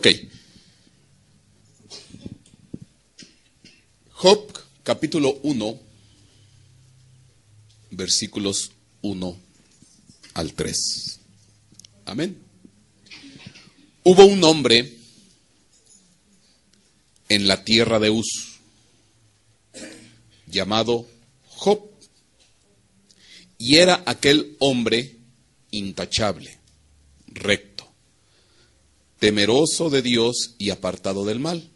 Ok. Job, capítulo 1, versículos 1 al 3. Amén. Hubo un hombre en la tierra de Uz, llamado Job, y era aquel hombre intachable, recto, temeroso de Dios y apartado del mal.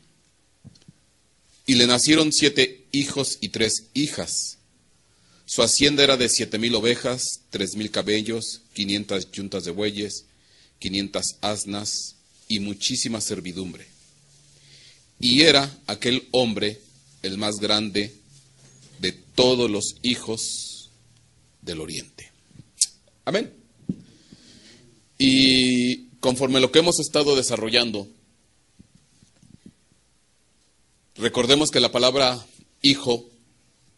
Y le nacieron 7 hijos y 3 hijas. Su hacienda era de 7,000 ovejas, 3,000 camellos, 500 yuntas de bueyes, 500 asnas y muchísima servidumbre. Y era aquel hombre el más grande de todos los hijos del oriente. Amén. Y conforme lo que hemos estado desarrollando, recordemos que la palabra hijo,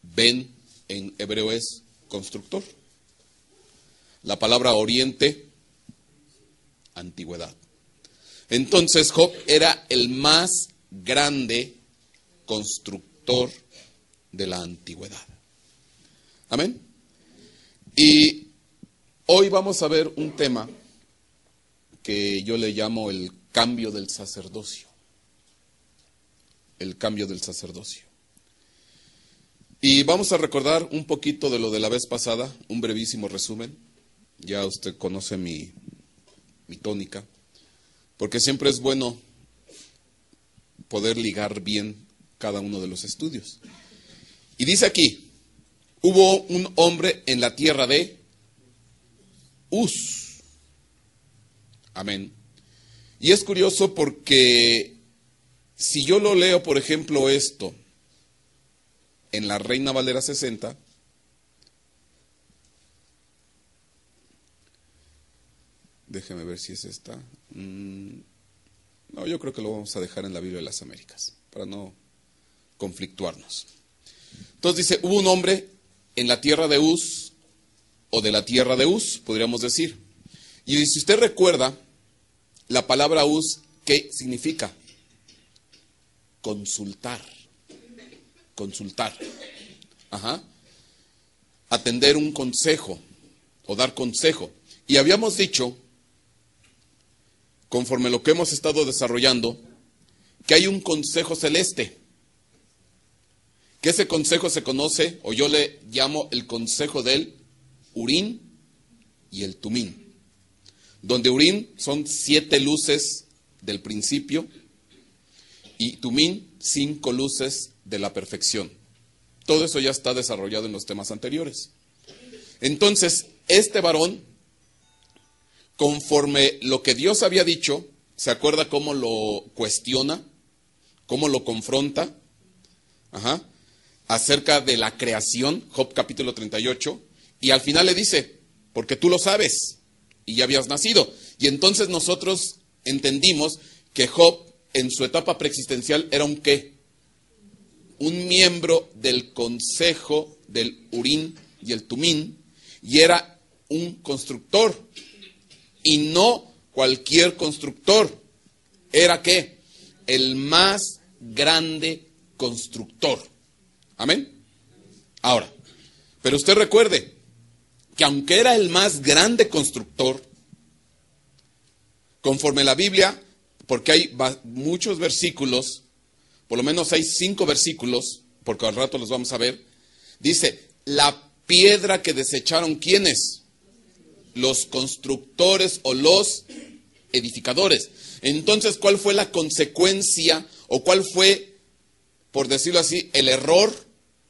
ben, en hebreo es constructor. La palabra oriente, antigüedad. Entonces Job era el más grande constructor de la antigüedad. Amén. Y hoy vamos a ver un tema que yo le llamo el cambio del sacerdocio. El cambio del sacerdocio. Y vamos a recordar un poquito de lo de la vez pasada, un brevísimo resumen. Ya usted conoce mi tónica, porque siempre es bueno poder ligar bien cada uno de los estudios. Y dice aquí, hubo un hombre en la tierra de Uz. Amén. Y es curioso porque si yo lo leo, por ejemplo, esto en la Reina Valera 60, déjeme ver si es esta. No, yo creo que lo vamos a dejar en la Biblia de las Américas, para no conflictuarnos. Entonces dice, hubo un hombre en la tierra de Uz, o de la tierra de Uz, podríamos decir. Y si usted recuerda, la palabra Uz, ¿qué significa? Consultar. Consultar. Ajá. Atender un consejo o dar consejo. Y habíamos dicho, conforme lo que hemos estado desarrollando, que hay un consejo celeste. Que ese consejo se conoce, o yo le llamo el consejo del Urín y el Tumín. Donde Urín son 7 luces del principio y Tumín 5 luces de la perfección. Todo eso ya está desarrollado en los temas anteriores. Entonces, este varón, conforme lo que Dios había dicho, ¿se acuerda cómo lo cuestiona? ¿Cómo lo confronta? Ajá. Acerca de la creación, Job capítulo 38, y al final le dice, porque tú lo sabes, y ya habías nacido. Y entonces nosotros entendimos que Job, en su etapa preexistencial, era un ¿qué? Un miembro del consejo del Urín y el Tumín, y era un constructor, y no cualquier constructor. ¿Era qué? El más grande constructor. Amén. Ahora, pero usted recuerde que aunque era el más grande constructor, conforme la Biblia, porque hay muchos versículos, por lo menos hay 5 versículos, porque al rato los vamos a ver, dice, la piedra que desecharon, ¿quiénes? Los constructores o los edificadores. Entonces, ¿cuál fue la consecuencia o cuál fue, por decirlo así, el error,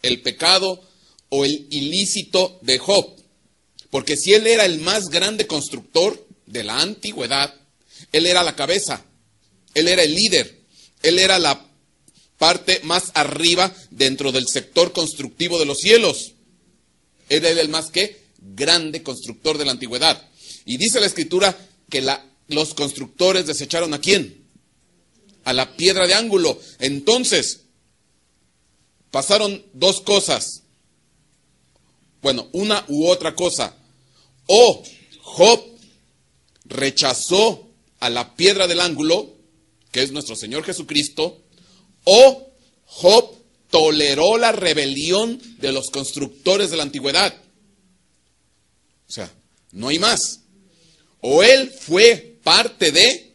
el pecado o el ilícito de Job? Porque si él era el más grande constructor de la antigüedad, él era la cabeza, él era el líder, él era la parte más arriba dentro del sector constructivo de los cielos. Él era el más ¿qué? Grande constructor de la antigüedad. Y dice la Escritura que los constructores desecharon ¿a quién? A la piedra de ángulo. Entonces, pasaron 2 cosas. Bueno, una u otra cosa. O Job rechazó a la piedra del ángulo que es nuestro Señor Jesucristo, o Job toleró la rebelión de los constructores de la antigüedad. O sea, no hay más. O él fue parte de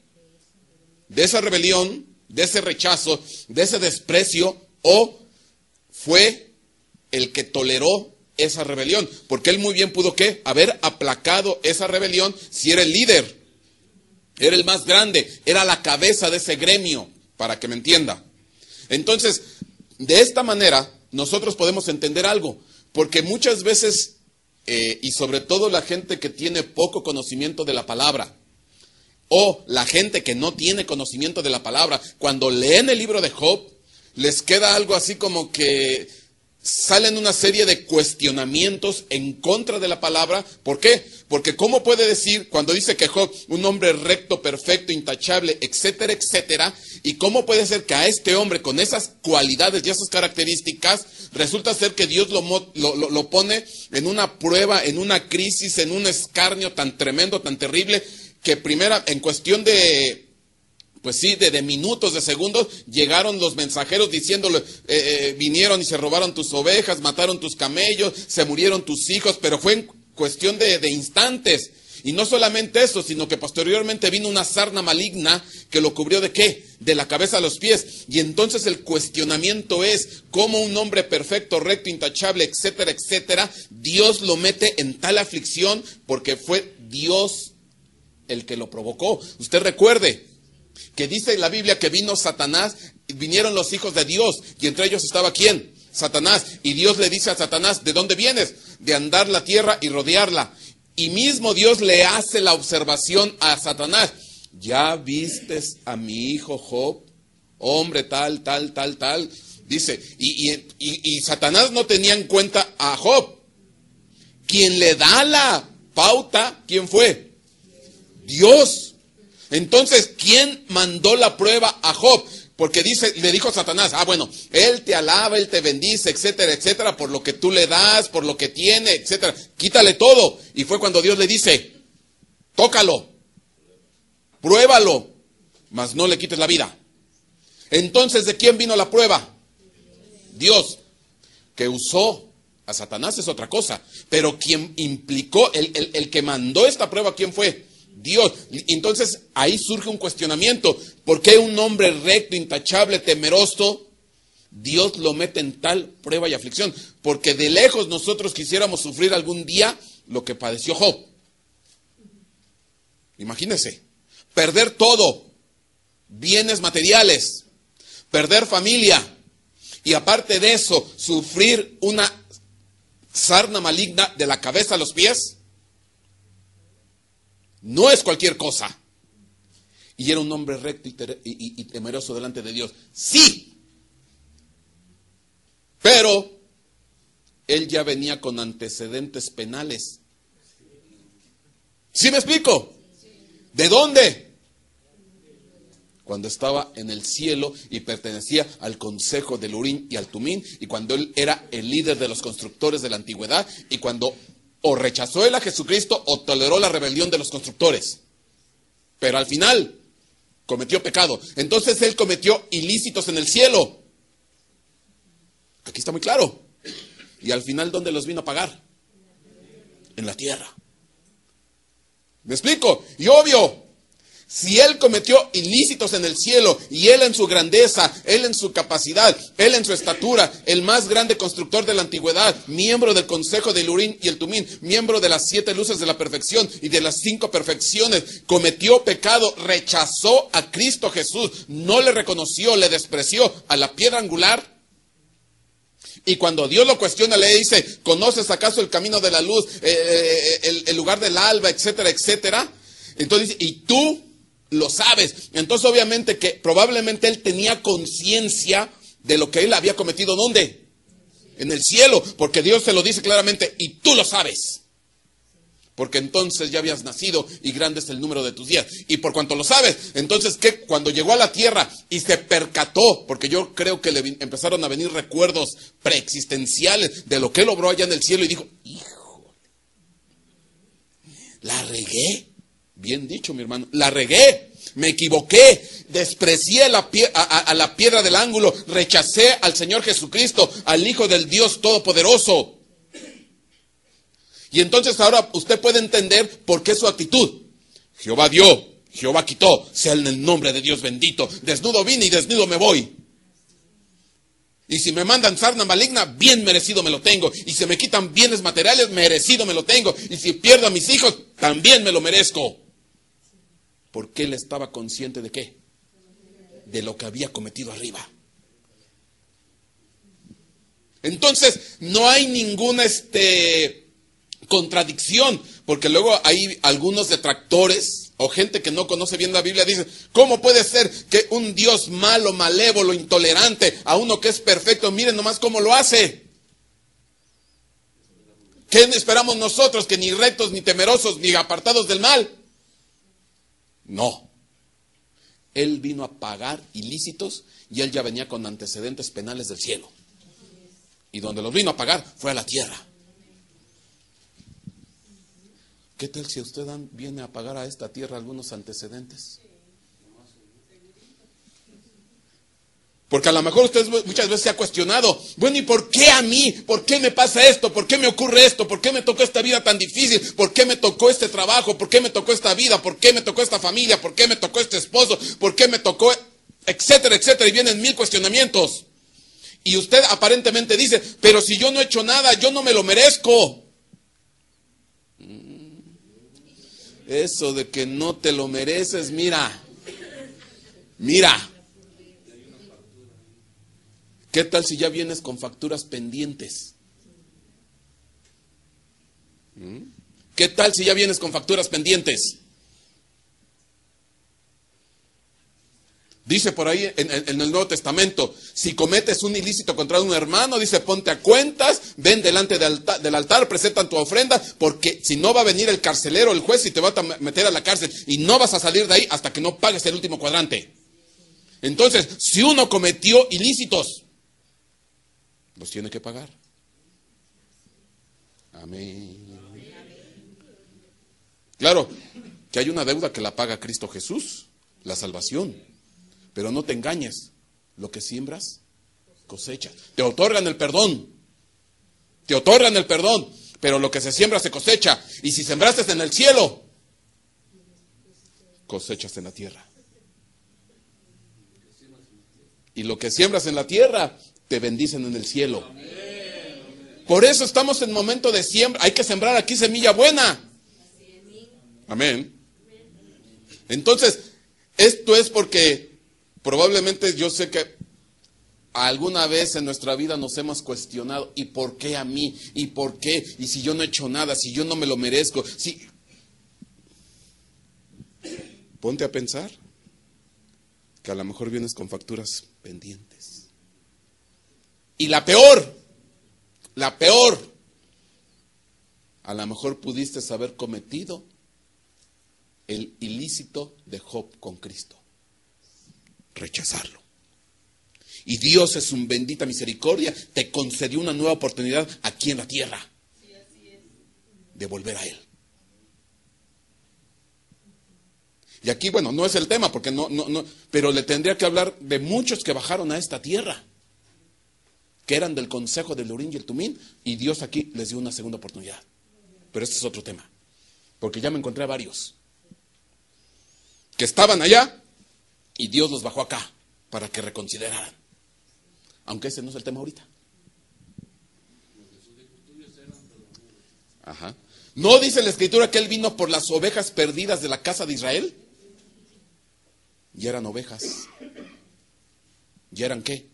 esa rebelión, de ese rechazo, de ese desprecio, o fue el que toleró esa rebelión. Porque él muy bien pudo, ¿qué? Haber aplacado esa rebelión si era el líder, era el más grande, era la cabeza de ese gremio, para que me entienda. Entonces, de esta manera, nosotros podemos entender algo, porque muchas veces, y sobre todo la gente que tiene poco conocimiento de la palabra, o la gente que no tiene conocimiento de la palabra, cuando leen el libro de Job, les queda algo así como que salen una serie de cuestionamientos en contra de la palabra. ¿Por qué? Porque ¿cómo puede decir, cuando dice que Job, un hombre recto, perfecto, intachable, etcétera, etcétera, y cómo puede ser que a este hombre con esas cualidades y esas características, resulta ser que Dios lo pone en una prueba, en una crisis, en un escarnio tan tremendo, tan terrible, que primera, en cuestión de, pues sí, de minutos, de segundos, llegaron los mensajeros diciéndole, vinieron y se robaron tus ovejas, mataron tus camellos, se murieron tus hijos, pero fue en cuestión de instantes. Y no solamente eso, sino que posteriormente vino una sarna maligna que lo cubrió ¿de qué? De la cabeza a los pies. Y entonces el cuestionamiento es cómo un hombre perfecto, recto, intachable, etcétera, etcétera, Dios lo mete en tal aflicción porque fue Dios el que lo provocó. Usted recuerde que dice en la Biblia que vino Satanás, vinieron los hijos de Dios, y entre ellos estaba ¿quién? Satanás. Y Dios le dice a Satanás, ¿de dónde vienes? De andar la tierra y rodearla. Y mismo Dios le hace la observación a Satanás, ¿ya vistes a mi hijo Job? Hombre tal, tal, tal, tal. Dice, y Satanás no tenía en cuenta a Job. Quien le da la pauta, ¿quién fue? Dios. Entonces, ¿quién mandó la prueba a Job? Porque le dijo Satanás, bueno, él te alaba, él te bendice, etcétera, etcétera, por lo que tú le das, por lo que tiene, etcétera. Quítale todo. Y fue cuando Dios le dice, tócalo, pruébalo, mas no le quites la vida. Entonces, ¿de quién vino la prueba? Dios. Que usó a Satanás es otra cosa, pero quien implicó, el que mandó esta prueba, ¿quién fue? Dios. Entonces ahí surge un cuestionamiento. ¿Por qué un hombre recto, intachable, temeroso, Dios lo mete en tal prueba y aflicción? Porque de lejos nosotros quisiéramos sufrir algún día lo que padeció Job. Imagínense, perder todo, bienes materiales, perder familia, y aparte de eso, sufrir una sarna maligna de la cabeza a los pies. No es cualquier cosa. Y era un hombre recto y temeroso delante de Dios. Sí. Pero él ya venía con antecedentes penales. ¿Sí me explico? ¿De dónde? Cuando estaba en el cielo y pertenecía al consejo del Urim y al Tumín, y cuando él era el líder de los constructores de la antigüedad, y cuando o rechazó él a Jesucristo o toleró la rebelión de los constructores. Pero al final cometió pecado. Entonces él cometió ilícitos en el cielo. Aquí está muy claro. Y al final, ¿dónde los vino a pagar? En la tierra. ¿Me explico? Y obvio, si él cometió ilícitos en el cielo, y él en su grandeza, él en su capacidad, él en su estatura, el más grande constructor de la antigüedad, miembro del consejo del Urim y el Tumín, miembro de las 7 luces de la perfección y de las 5 perfecciones, cometió pecado, rechazó a Cristo Jesús, no le reconoció, le despreció a la piedra angular. Y cuando Dios lo cuestiona, le dice, ¿conoces acaso el camino de la luz, el lugar del alba, etcétera, etcétera? Entonces dice, ¿y tú lo sabes? Entonces obviamente que probablemente él tenía conciencia de lo que él había cometido. ¿Dónde? En el cielo, porque Dios se lo dice claramente, y tú lo sabes. Porque entonces ya habías nacido y grande es el número de tus días. Y por cuanto lo sabes, entonces que cuando llegó a la tierra y se percató, porque yo creo que le empezaron a venir recuerdos preexistenciales de lo que él obró allá en el cielo, y dijo, hijo, la regué. Bien dicho, mi hermano, la regué, me equivoqué. desprecié a la piedra del ángulo, rechacé al Señor Jesucristo, al Hijo del Dios Todopoderoso. Y entonces ahora usted puede entender por qué su actitud. Jehová dio, Jehová quitó, sea en el nombre de Dios bendito. Desnudo vine y desnudo me voy. Y si me mandan sarna maligna, bien merecido me lo tengo. Y si me quitan bienes materiales, merecido me lo tengo. Y si pierdo a mis hijos, también me lo merezco. Porque él estaba consciente de qué? De lo que había cometido arriba. Entonces, no hay ninguna contradicción, porque luego hay algunos detractores o gente que no conoce bien la Biblia, dicen, ¿cómo puede ser que un Dios malo, malévolo, intolerante, a uno que es perfecto, miren nomás cómo lo hace? ¿Qué esperamos nosotros? Que ni rectos, ni temerosos, ni apartados del mal. No. Él vino a pagar ilícitos y él ya venía con antecedentes penales del cielo. Y donde los vino a pagar fue a la tierra. ¿Qué tal si usted viene a pagar a esta tierra algunos antecedentes? Porque a lo mejor usted muchas veces se ha cuestionado, bueno, ¿y por qué a mí? ¿Por qué me pasa esto? ¿Por qué me ocurre esto? ¿Por qué me tocó esta vida tan difícil? ¿Por qué me tocó este trabajo? ¿Por qué me tocó esta vida? ¿Por qué me tocó esta familia? ¿Por qué me tocó este esposo? ¿Por qué me tocó? Etcétera, etcétera. Y vienen 1000 cuestionamientos. Y usted aparentemente dice, pero si yo no he hecho nada, yo no me lo merezco. Eso de que no te lo mereces, mira. ¿Qué tal si ya vienes con facturas pendientes? ¿Qué tal si ya vienes con facturas pendientes? Dice por ahí en el Nuevo Testamento, si cometes un ilícito contra un hermano, dice, ponte a cuentas, ven delante del altar, presentan tu ofrenda, porque si no va a venir el carcelero, el juez, y te va a meter a la cárcel, y no vas a salir de ahí hasta que no pagues el último cuadrante. Entonces, si uno cometió ilícitos, los tiene que pagar. Amén. Claro, que hay una deuda que la paga Cristo Jesús, la salvación. Pero no te engañes, lo que siembras, cosechas. Te otorgan el perdón, pero lo que se siembra se cosecha. Y si sembraste en el cielo, cosechas en la tierra. Y lo que siembras en la tierra, te bendicen en el cielo. Por eso estamos en momento de siembra. Hay que sembrar aquí semilla buena. Amén. Entonces, esto es porque probablemente yo sé que alguna vez en nuestra vida nos hemos cuestionado, ¿y por qué a mí? ¿Y por qué? ¿Y si yo no he hecho nada? ¿Si yo no me lo merezco? Si... Ponte a pensar que a lo mejor vienes con facturas pendientes. Y la peor, a lo mejor pudiste haber cometido el ilícito de Job con Cristo. Rechazarlo. Y Dios es un bendita misericordia, te concedió una nueva oportunidad aquí en la tierra de volver a Él. Y aquí, bueno, no es el tema, porque no, pero le tendría que hablar de muchos que bajaron a esta tierra, que eran del consejo del Urim y el Tumín, y Dios aquí les dio una segunda oportunidad. Pero este es otro tema, porque ya me encontré a varios que estaban allá y Dios los bajó acá para que reconsideraran. Aunque ese no es el tema ahorita. Ajá. ¿No dice la Escritura que Él vino por las ovejas perdidas de la casa de Israel? Y eran ovejas. ¿Y eran qué?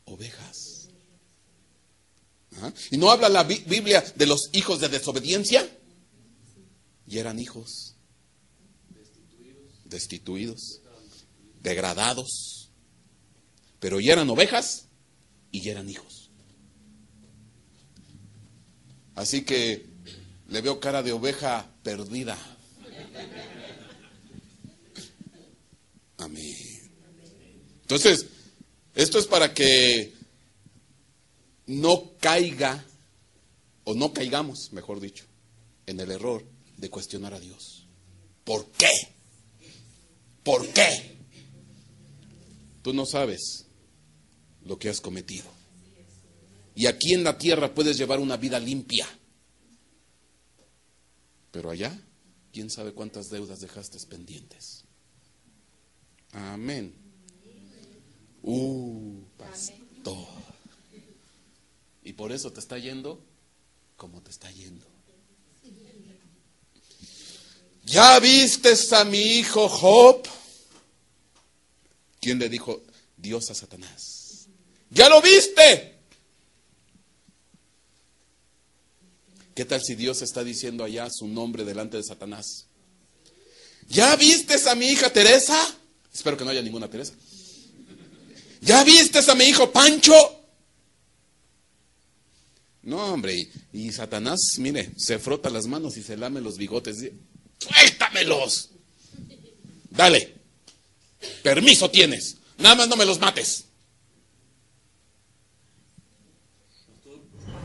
Ovejas. Ajá. ¿Y no habla la Biblia de los hijos de desobediencia? Y eran hijos. Destituidos. Degradados. Pero ya eran ovejas y ya eran hijos. Así que le veo cara de oveja perdida. Amén. Entonces, esto es para que no caiga, o no caigamos, mejor dicho, en el error de cuestionar a Dios. ¿Por qué? ¿Por qué? tú no sabes lo que has cometido. Y aquí en la tierra puedes llevar una vida limpia. Pero allá, quién sabe cuántas deudas dejaste pendientes. Amén. Pastor. Y por eso te está yendo como te está yendo. ¿Ya vistes a mi hijo Job? ¿Quién le dijo Dios a Satanás? ¿Ya lo viste? ¿Qué tal si Dios está diciendo allá su nombre delante de Satanás? ¿Ya vistes a mi hija Teresa? Espero que no haya ninguna Teresa. ¿Ya vistes a mi hijo Pancho? No, hombre, y Satanás, mire, se frota las manos y se lame los bigotes. ¡Suéltamelos! Dale, permiso tienes, nada más no me los mates.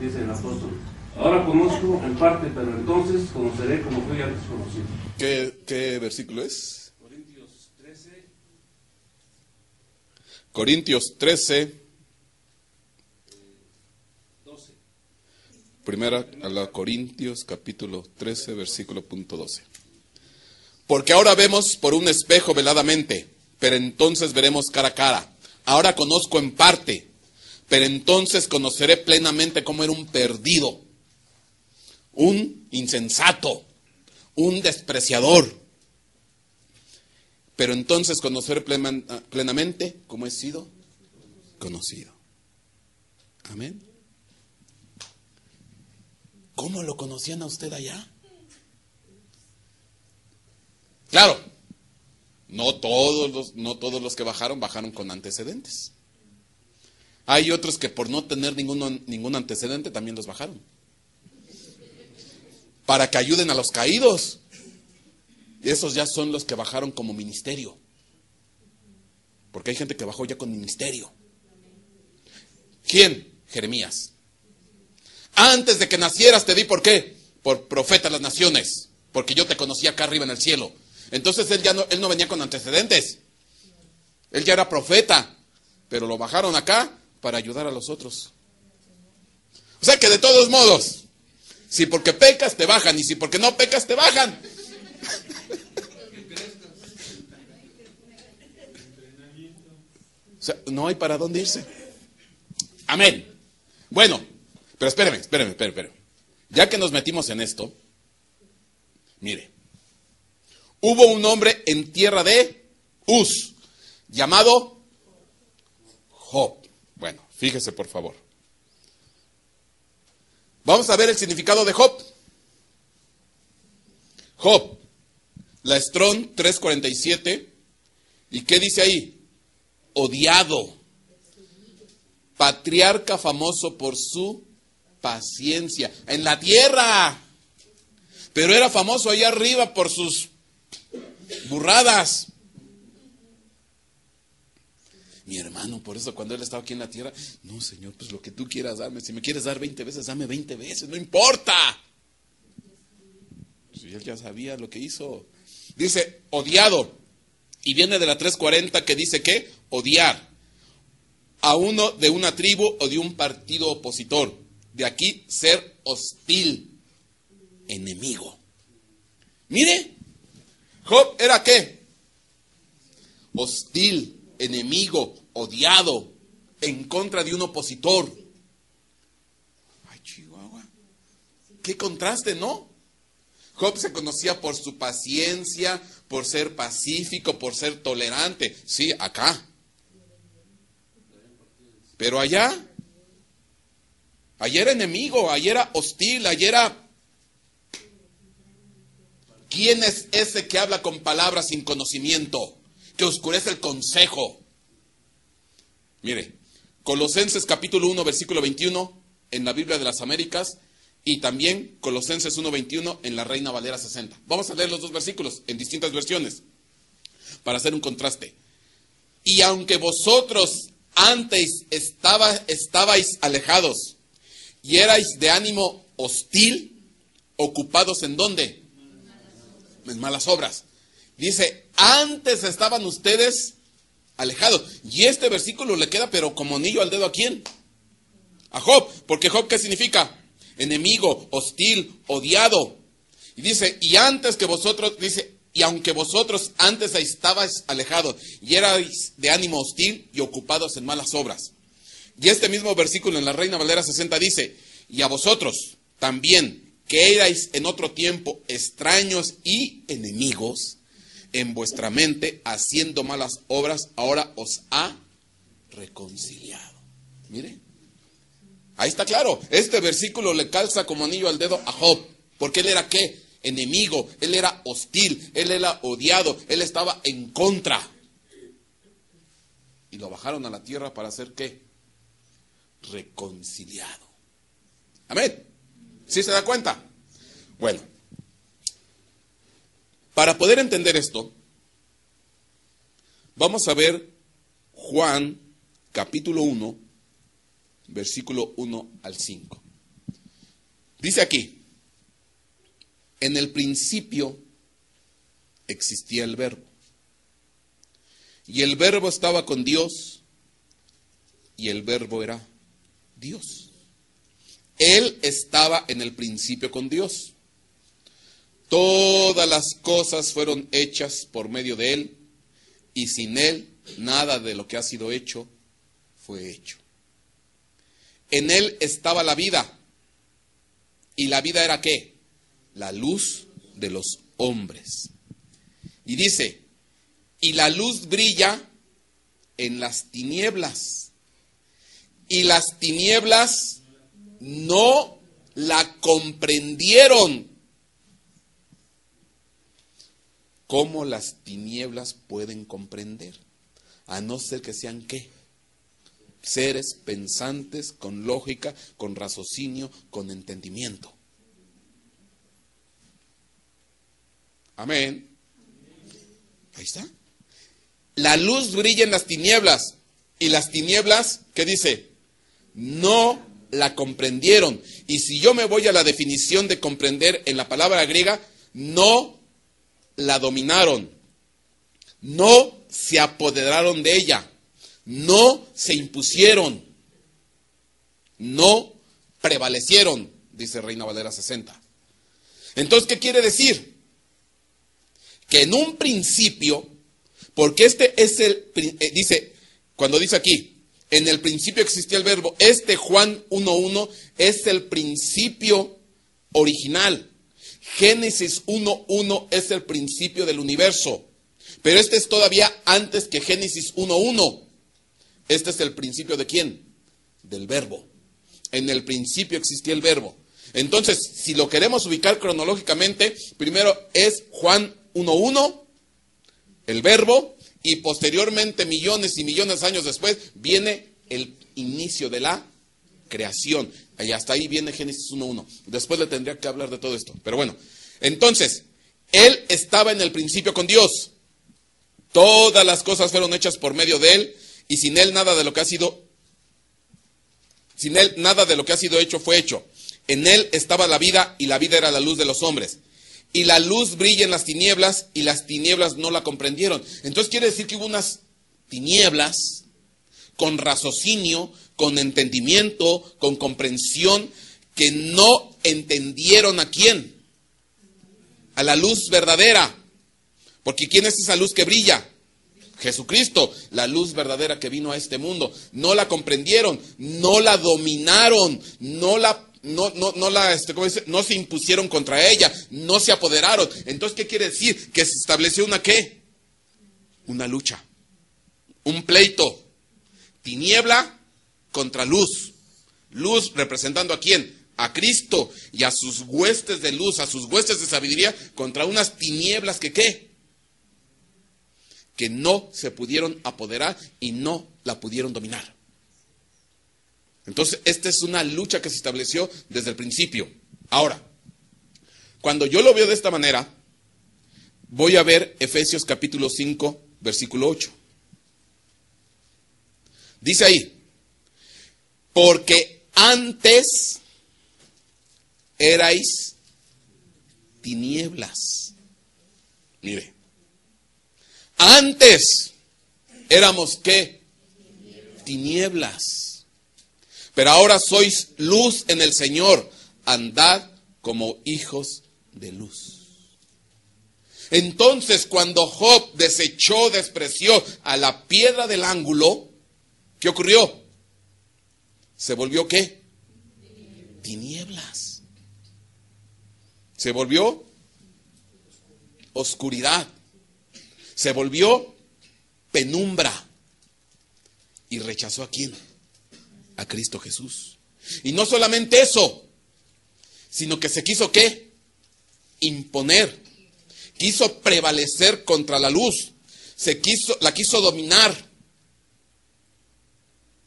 Dice el apóstol: ahora conozco en parte, pero entonces conoceré como fui antes conocido. ¿Qué versículo es? Corintios 13. Corintios 13. 12. Primera a la Corintios capítulo 13 versículo punto 12. Porque ahora vemos por un espejo veladamente, pero entonces veremos cara a cara. Ahora conozco en parte, pero entonces conoceré plenamente cómo era un perdido, un insensato, un despreciador. Pero entonces conoceré plenamente cómo he sido conocido. Amén. ¿Cómo lo conocían a usted allá? Claro, no todos los que bajaron con antecedentes. Hay otros que por no tener ningún antecedente también los bajaron. Para que ayuden a los caídos. Esos ya son los que bajaron como ministerio. Porque hay gente que bajó ya con ministerio. ¿Quién? Jeremías. Antes de que nacieras te di, ¿por qué? Por profeta de las naciones. Porque yo te conocí acá arriba en el cielo. Entonces él no venía con antecedentes. Él ya era profeta. Pero lo bajaron acá para ayudar a los otros. O sea que de todos modos, si porque pecas te bajan, y si porque no pecas te bajan. O sea, no hay para dónde irse. Amén. Bueno, pero espéreme. Ya que nos metimos en esto, mire, hubo un hombre en tierra de Uz, llamado Job. Bueno, fíjese por favor. Vamos a ver el significado de Job. Job, la Strong 347. ¿Y qué dice ahí? Odiado. Patriarca famoso por su paciencia. En la tierra. Pero era famoso allá arriba por sus burradas. Mi hermano, por eso cuando él estaba aquí en la tierra, no, Señor, pues lo que tú quieras darme. Si me quieres dar 20 veces, dame 20 veces, no importa. Si él ya sabía lo que hizo. Dice, odiado. Y viene de la 340 que dice que odiar a uno de una tribu o de un partido opositor. De aquí ser hostil, enemigo. Mire, Job era ¿qué? Hostil, enemigo, odiado, en contra de un opositor. Ay, Chihuahua. Qué contraste, ¿no? Job se conocía por su paciencia, por ser pacífico, por ser tolerante. Sí, acá. Pero allá era enemigo, allá era hostil, allá era... ¿Quién es ese que habla con palabras sin conocimiento? Que oscurece el consejo. Mire, Colosenses capítulo 1, versículo 21, en la Biblia de las Américas, y también Colosenses 1:21 en la Reina Valera 60. Vamos a leer los dos versículos en distintas versiones para hacer un contraste. Y aunque vosotros antes estabais alejados y erais de ánimo hostil, ocupados ¿en dónde? En malas obras. Dice, antes estaban ustedes alejado. Y este versículo le queda pero como anillo al dedo, ¿a quién? A Job. Porque Job, ¿qué significa? Enemigo, hostil, odiado. Y dice, y antes que vosotros, dice, y aunque vosotros antes estabais alejados y erais de ánimo hostil y ocupados en malas obras. Y este mismo versículo en la Reina Valera 60 dice, y a vosotros también, que erais en otro tiempo extraños y enemigos en vuestra mente, haciendo malas obras, ahora os ha reconciliado. Mire, ahí está claro. Este versículo le calza como anillo al dedo a Job. Porque él era ¿qué? Enemigo, él era hostil, él era odiado, él estaba en contra. Y lo bajaron a la tierra para hacer ¿qué? Reconciliado. Amén. ¿Sí se da cuenta? Bueno, para poder entender esto, vamos a ver Juan capítulo 1, versículo 1 al 5. Dice aquí, en el principio existía el Verbo, y el Verbo estaba con Dios, y el Verbo era Dios. Él estaba en el principio con Dios. Todas las cosas fueron hechas por medio de Él, y sin Él nada de lo que ha sido hecho fue hecho. En Él estaba la vida, y la vida era ¿qué? La luz de los hombres. Y dice, y la luz brilla en las tinieblas, y las tinieblas no la comprendieron. ¿Cómo las tinieblas pueden comprender? A no ser que sean ¿qué? Seres pensantes, con lógica, con raciocinio, con entendimiento. Amén. Ahí está. La luz brilla en las tinieblas, y las tinieblas, ¿qué dice? No la comprendieron. Y si yo me voy a la definición de comprender en la palabra griega, no la dominaron, no se apoderaron de ella, no se impusieron, no prevalecieron, dice Reina Valera 60. Entonces, ¿qué quiere decir? Que en un principio, porque este es dice, cuando dice aquí, en el principio existía el Verbo, Juan 1:1 es el principio original. Génesis 1:1 es el principio del universo. Pero este es todavía antes que Génesis 1:1. Este es el principio ¿de quién? Del Verbo. En el principio existía el Verbo. Entonces, si lo queremos ubicar cronológicamente, primero es Juan 1:1, el Verbo, y posteriormente, millones y millones de años después, viene el inicio de la creación. Y hasta ahí viene Génesis 1:1. Después le tendría que hablar de todo esto. Pero bueno, entonces, Él estaba en el principio con Dios. Todas las cosas fueron hechas por medio de Él, y sin Él nada de lo que ha sido hecho fue hecho. En Él estaba la vida, y la vida era la luz de los hombres. Y la luz brilla en las tinieblas, y las tinieblas no la comprendieron. Entonces quiere decir que hubo unas tinieblas con raciocinio, con entendimiento, con comprensión, que no entendieron ¿a quién? A la luz verdadera. Porque ¿quién es esa luz que brilla? Jesucristo, la luz verdadera que vino a este mundo. No la comprendieron, no la dominaron, no se impusieron contra ella, no se apoderaron. Entonces, ¿qué quiere decir? Que se estableció una ¿qué? Una lucha, un pleito. Tiniebla contra luz. Luz representando ¿a quién? A Cristo y a sus huestes de luz, a sus huestes de sabiduría, contra unas tinieblas que ¿qué? Que no se pudieron apoderar y no la pudieron dominar. Entonces, esta es una lucha que se estableció desde el principio. Ahora, cuando yo lo veo de esta manera, voy a ver Efesios capítulo 5, versículo 8. Dice ahí, porque antes erais tinieblas. Mire, antes éramos ¿qué? Tinieblas. Pero ahora sois luz en el Señor. Andad como hijos de luz. Entonces, cuando Job desechó, despreció a la piedra del ángulo, ¿qué ocurrió? ¿Se volvió qué? Tinieblas. Se volvió oscuridad. Se volvió penumbra. ¿Y rechazó a quién? A Cristo Jesús. Y no solamente eso, sino que se quiso ¿qué? Imponer. Quiso prevalecer contra la luz. La quiso dominar.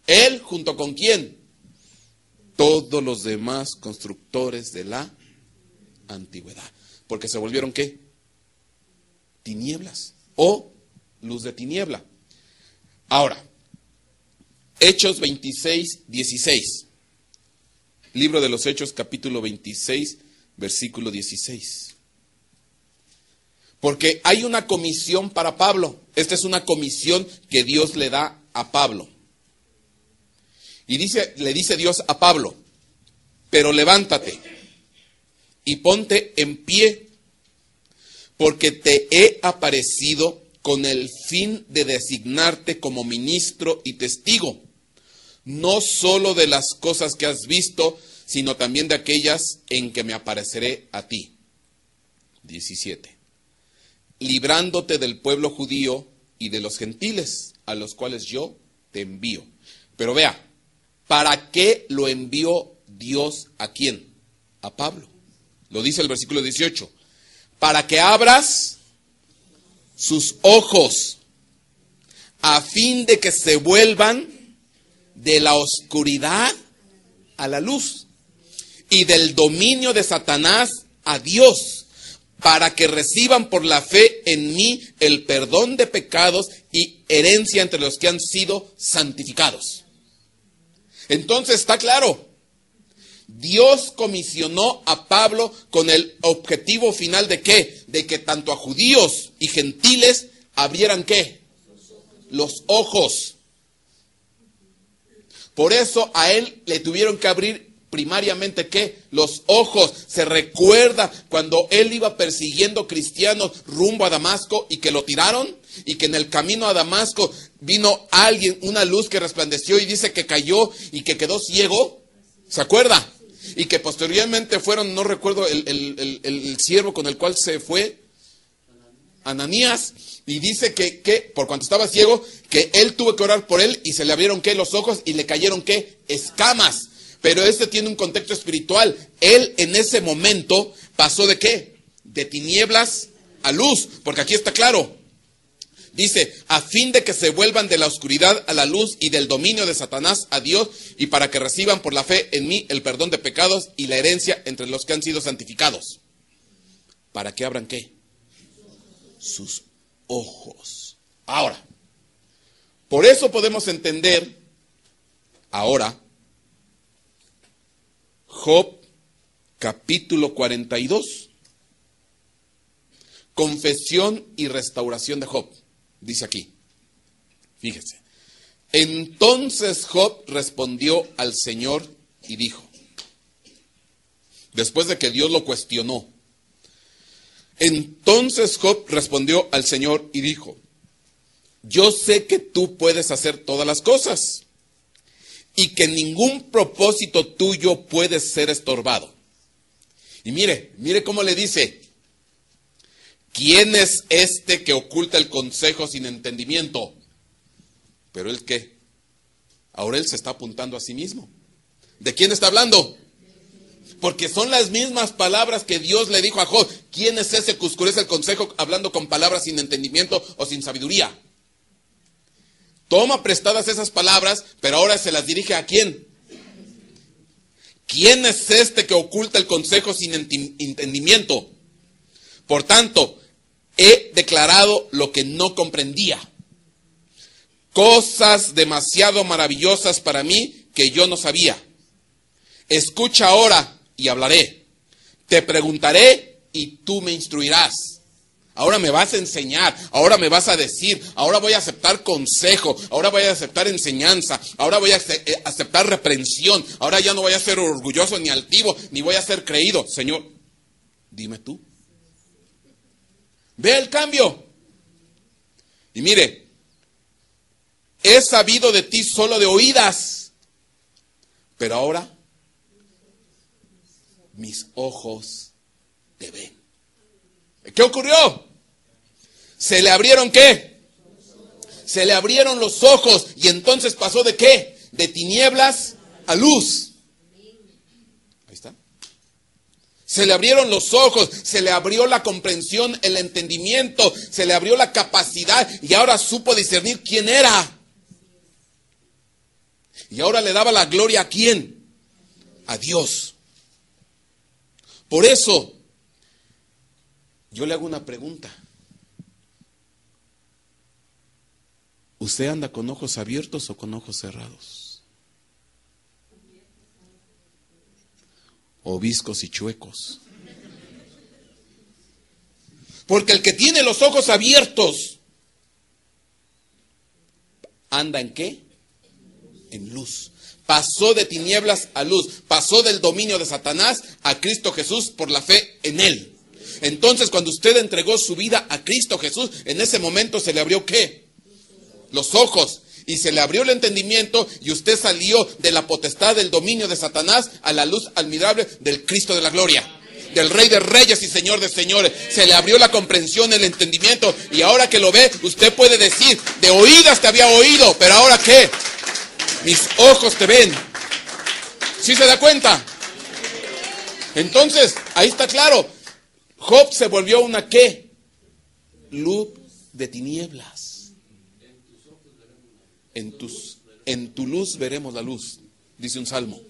Él junto con ¿quién? Todos los demás constructores de la antigüedad. Porque se volvieron ¿qué? Tinieblas o luz de tiniebla. Ahora, Hechos 26, 16. Libro de los Hechos, capítulo 26, versículo 16. Porque hay una comisión para Pablo. Esta es una comisión que Dios le da a Pablo. Y le dice Dios a Pablo, pero levántate y ponte en pie, porque te he aparecido con el fin de designarte como ministro y testigo, no solo de las cosas que has visto, sino también de aquellas en que me apareceré a ti. 17. Librándote del pueblo judío y de los gentiles, a los cuales yo te envío. Pero vea, ¿para qué lo envió Dios a quién? A Pablo. Lo dice el versículo 18. Para que abras sus ojos, a fin de que se vuelvan de la oscuridad a la luz, y del dominio de Satanás a Dios, para que reciban por la fe en mí el perdón de pecados y herencia entre los que han sido santificados. Entonces está claro, Dios comisionó a Pablo con el objetivo final de ¿qué? De que tanto a judíos y gentiles abrieran ¿qué? Los ojos. Por eso a él le tuvieron que abrir primariamente ¿qué? Los ojos. Se recuerda cuando él iba persiguiendo cristianos rumbo a Damasco y que lo tiraron, y que en el camino a Damasco vino alguien, una luz que resplandeció y dice que cayó y que quedó ciego. ¿Se acuerda? Y que posteriormente fueron, no recuerdo el siervo con el cual se fue, Ananías, y dice que por cuanto estaba ciego, que él tuvo que orar por él y se le abrieron ¿qué? Los ojos y le cayeron ¿qué? Escamas. Pero este tiene un contexto espiritual. Él en ese momento pasó de ¿qué? De tinieblas a luz, porque aquí está claro. Dice, a fin de que se vuelvan de la oscuridad a la luz y del dominio de Satanás a Dios, y para que reciban por la fe en mí el perdón de pecados y la herencia entre los que han sido santificados. ¿Para que abran qué? Sus ojos. Ahora, por eso podemos entender ahora Job capítulo 42. Confesión y restauración de Job. Dice aquí, fíjese. Entonces Job respondió al Señor y dijo, después de que Dios lo cuestionó, entonces Job respondió al Señor y dijo, yo sé que tú puedes hacer todas las cosas y que ningún propósito tuyo puede ser estorbado. Y mire cómo le dice, ¿quién es este que oculta el consejo sin entendimiento? Pero él ¿qué? Ahora él se está apuntando a sí mismo. ¿De quién está hablando? Porque son las mismas palabras que Dios le dijo a Job. ¿Quién es ese que oscurece el consejo hablando con palabras sin entendimiento o sin sabiduría? Toma prestadas esas palabras, pero ahora se las dirige ¿a quién? ¿Quién es este que oculta el consejo sin entendimiento? Por tanto, he declarado lo que no comprendía. Cosas demasiado maravillosas para mí que yo no sabía. Escucha ahora y hablaré. Te preguntaré y tú me instruirás. Ahora me vas a enseñar, ahora me vas a decir, ahora voy a aceptar consejo, ahora voy a aceptar enseñanza, ahora voy a aceptar reprensión, ahora ya no voy a ser orgulloso ni altivo, ni voy a ser creído. Señor, dime tú. Ve el cambio. Y mire, he sabido de ti solo de oídas, pero ahora mis ojos te ven. ¿Qué ocurrió? ¿Se le abrieron qué? Se le abrieron los ojos. Y entonces pasó ¿de qué? De tinieblas a luz. Ahí está. Se le abrieron los ojos, se le abrió la comprensión, el entendimiento, se le abrió la capacidad y ahora supo discernir quién era. Y ahora le daba la gloria ¿a quién? A Dios. Por eso, yo le hago una pregunta. ¿Usted anda con ojos abiertos o con ojos cerrados? O viscos y chuecos. Porque el que tiene los ojos abiertos, ¿anda en qué? En luz. Pasó de tinieblas a luz. Pasó del dominio de Satanás a Cristo Jesús por la fe en Él. Entonces, cuando usted entregó su vida a Cristo Jesús, en ese momento se le abrió ¿qué? Los ojos. Y se le abrió el entendimiento y usted salió de la potestad del dominio de Satanás a la luz admirable del Cristo de la gloria. Del Rey de Reyes y Señor de Señores. Se le abrió la comprensión, el entendimiento. Y ahora que lo ve, usted puede decir, de oídas te había oído, pero ahora ¿qué? Mis ojos te ven. ¿Sí se da cuenta? Entonces, ahí está claro. Job se volvió una ¿qué? Luz de tinieblas. En tu luz veremos la luz, dice un salmo.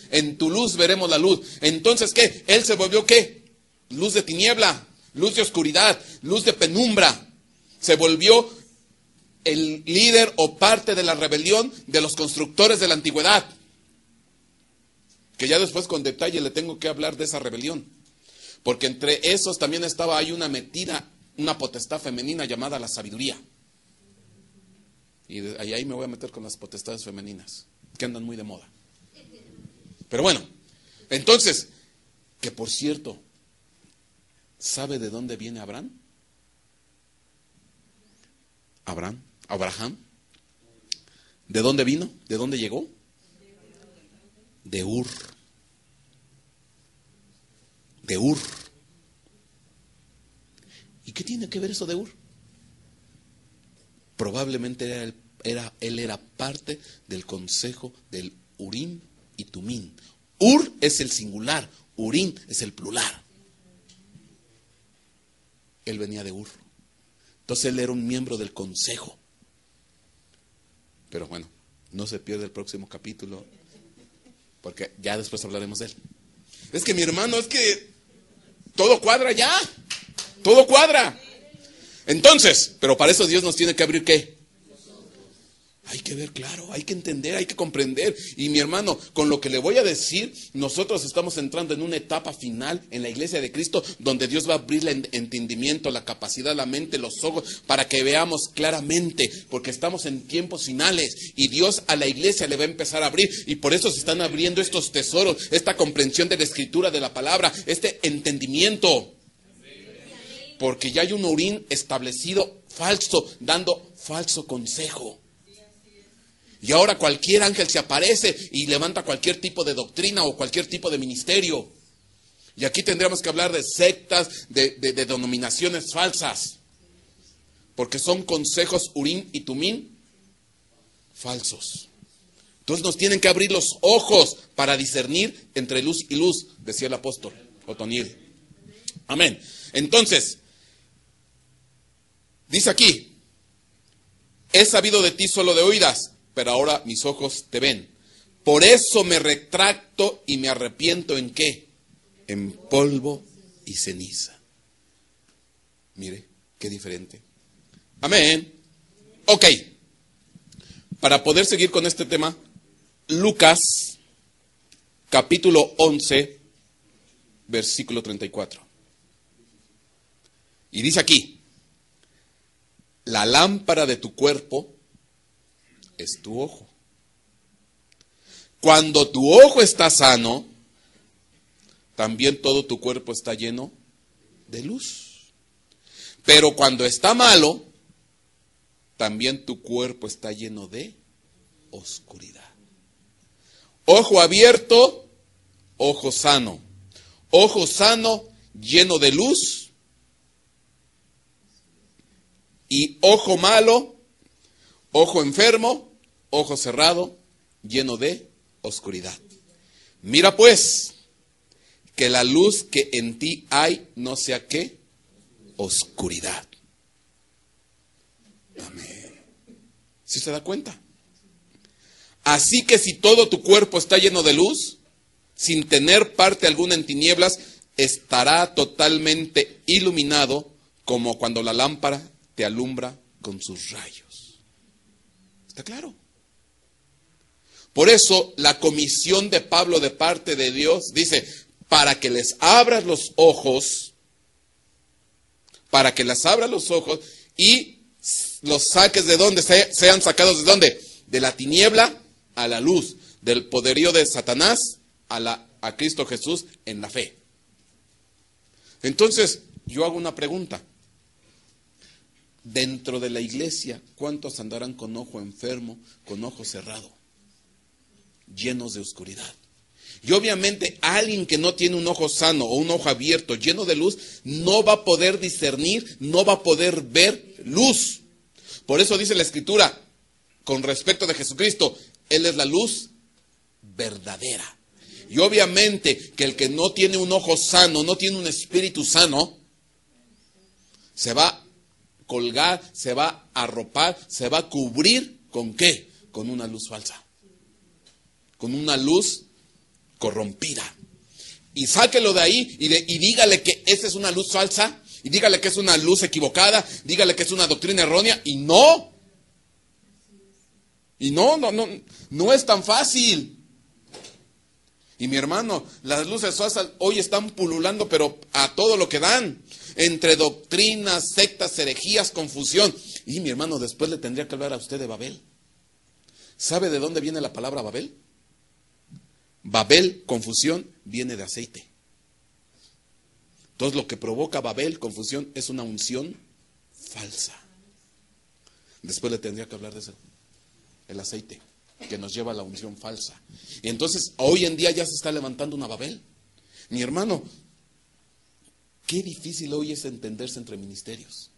En tu luz veremos la luz. Entonces, ¿qué? Él se volvió ¿qué? Luz de tiniebla, luz de oscuridad, luz de penumbra. Se volvió el líder o parte de la rebelión de los constructores de la antigüedad. Que ya después con detalle le tengo que hablar de esa rebelión. Porque entre esos también estaba ahí una metida, una potestad femenina llamada la sabiduría. Y ahí me voy a meter con las potestades femeninas, que andan muy de moda. Pero bueno, entonces, que por cierto, ¿sabe de dónde viene Abraham? Abraham. ¿De dónde vino? ¿De dónde llegó? De Ur. De Ur. ¿Y qué tiene que ver eso de Ur? Probablemente él era parte del consejo del Urim y Tumim. Ur es el singular, Urim es el plural. Él venía de Ur. Entonces él era un miembro del consejo. Pero bueno, no se pierde el próximo capítulo, porque ya después hablaremos de él. Es que mi hermano, es que todo cuadra ya. Todo cuadra. Entonces, pero para eso Dios nos tiene que abrir ¿qué? Hay que ver claro, hay que entender, hay que comprender. Y mi hermano, con lo que le voy a decir, nosotros estamos entrando en una etapa final en la iglesia de Cristo, donde Dios va a abrir el entendimiento, la capacidad, la mente, los ojos, para que veamos claramente, porque estamos en tiempos finales y Dios a la iglesia le va a empezar a abrir, y por eso se están abriendo estos tesoros, esta comprensión de la escritura, de la palabra, este entendimiento. Porque ya hay un Urim establecido falso, dando falso consejo. Y ahora cualquier ángel se aparece y levanta cualquier tipo de doctrina o cualquier tipo de ministerio. Y aquí tendríamos que hablar de sectas, de denominaciones falsas. Porque son consejos Urim y Tumim falsos. Entonces nos tienen que abrir los ojos para discernir entre luz y luz, decía el apóstol Otoniel. Amén. Entonces, dice aquí, he sabido de ti solo de oídas, pero ahora mis ojos te ven. Por eso me retracto y me arrepiento ¿en qué? En polvo y ceniza. Mire, qué diferente. Amén. Ok. Para poder seguir con este tema, Lucas, capítulo 11, versículo 34. Y dice aquí, la lámpara de tu cuerpo es tu ojo. Cuando tu ojo está sano, también todo tu cuerpo está lleno de luz. Pero cuando está malo, también tu cuerpo está lleno de oscuridad. Ojo abierto, ojo sano. Ojo sano, lleno de luz. Y ojo malo, ojo enfermo, ojo cerrado, lleno de oscuridad. Mira pues, que la luz que en ti hay no sea ¿qué? Oscuridad. Amén. ¿Sí se da cuenta? Así que si todo tu cuerpo está lleno de luz, sin tener parte alguna en tinieblas, estará totalmente iluminado como cuando la lámpara te alumbra con sus rayos. ¿Está claro? Por eso la comisión de Pablo de parte de Dios dice, para que les abras los ojos, para que les abras los ojos y los saques de donde, sean sacados de donde, de la tiniebla a la luz, del poderío de Satanás a Cristo Jesús en la fe. Entonces, yo hago una pregunta. Dentro de la iglesia, ¿cuántos andarán con ojo enfermo, con ojo cerrado, llenos de oscuridad? Y obviamente alguien que no tiene un ojo sano o un ojo abierto, lleno de luz, no va a poder discernir, no va a poder ver luz. Por eso dice la Escritura, con respecto de Jesucristo, Él es la luz verdadera. Y obviamente que el que no tiene un ojo sano, no tiene un espíritu sano, se va a colgar, se va a arropar, se va a cubrir, ¿con qué? Con una luz falsa. Con una luz corrompida. Y sáquelo de ahí y dígale que esa es una luz falsa, y dígale que es una luz equivocada, dígale que es una doctrina errónea, y no. Y no es tan fácil. Y mi hermano, las luces falsas hoy están pululando, pero a todo lo que dan. Entre doctrinas, sectas, herejías, confusión. Y mi hermano, después le tendría que hablar a usted de Babel. ¿Sabe de dónde viene la palabra Babel? Babel, confusión, viene de aceite. Entonces lo que provoca Babel, confusión, es una unción falsa. Después le tendría que hablar de eso. El aceite que nos lleva a la unción falsa. Y entonces hoy en día ya se está levantando una Babel. Mi hermano, qué difícil hoy es entenderse entre ministerios.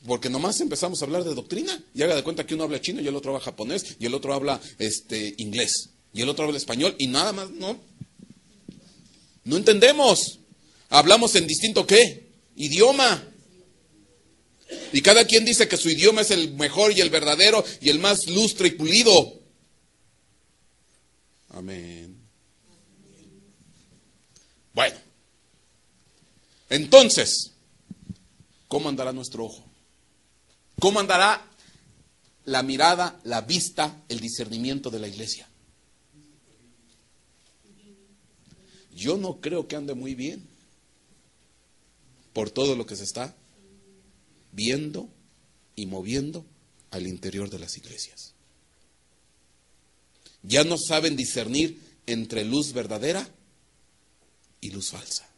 Porque nomás empezamos a hablar de doctrina y haga de cuenta que uno habla chino y el otro habla japonés y el otro habla inglés y el otro habla español y nada más no entendemos. Hablamos en distinto ¿qué? Idioma. Y cada quien dice que su idioma es el mejor y el verdadero y el más lustre y pulido. Amén. Bueno, entonces, ¿cómo andará nuestro ojo? ¿Cómo andará la mirada, la vista, el discernimiento de la iglesia? Yo no creo que ande muy bien por todo lo que se está viendo y moviendo al interior de las iglesias. Ya no saben discernir entre luz verdadera y luz falsa.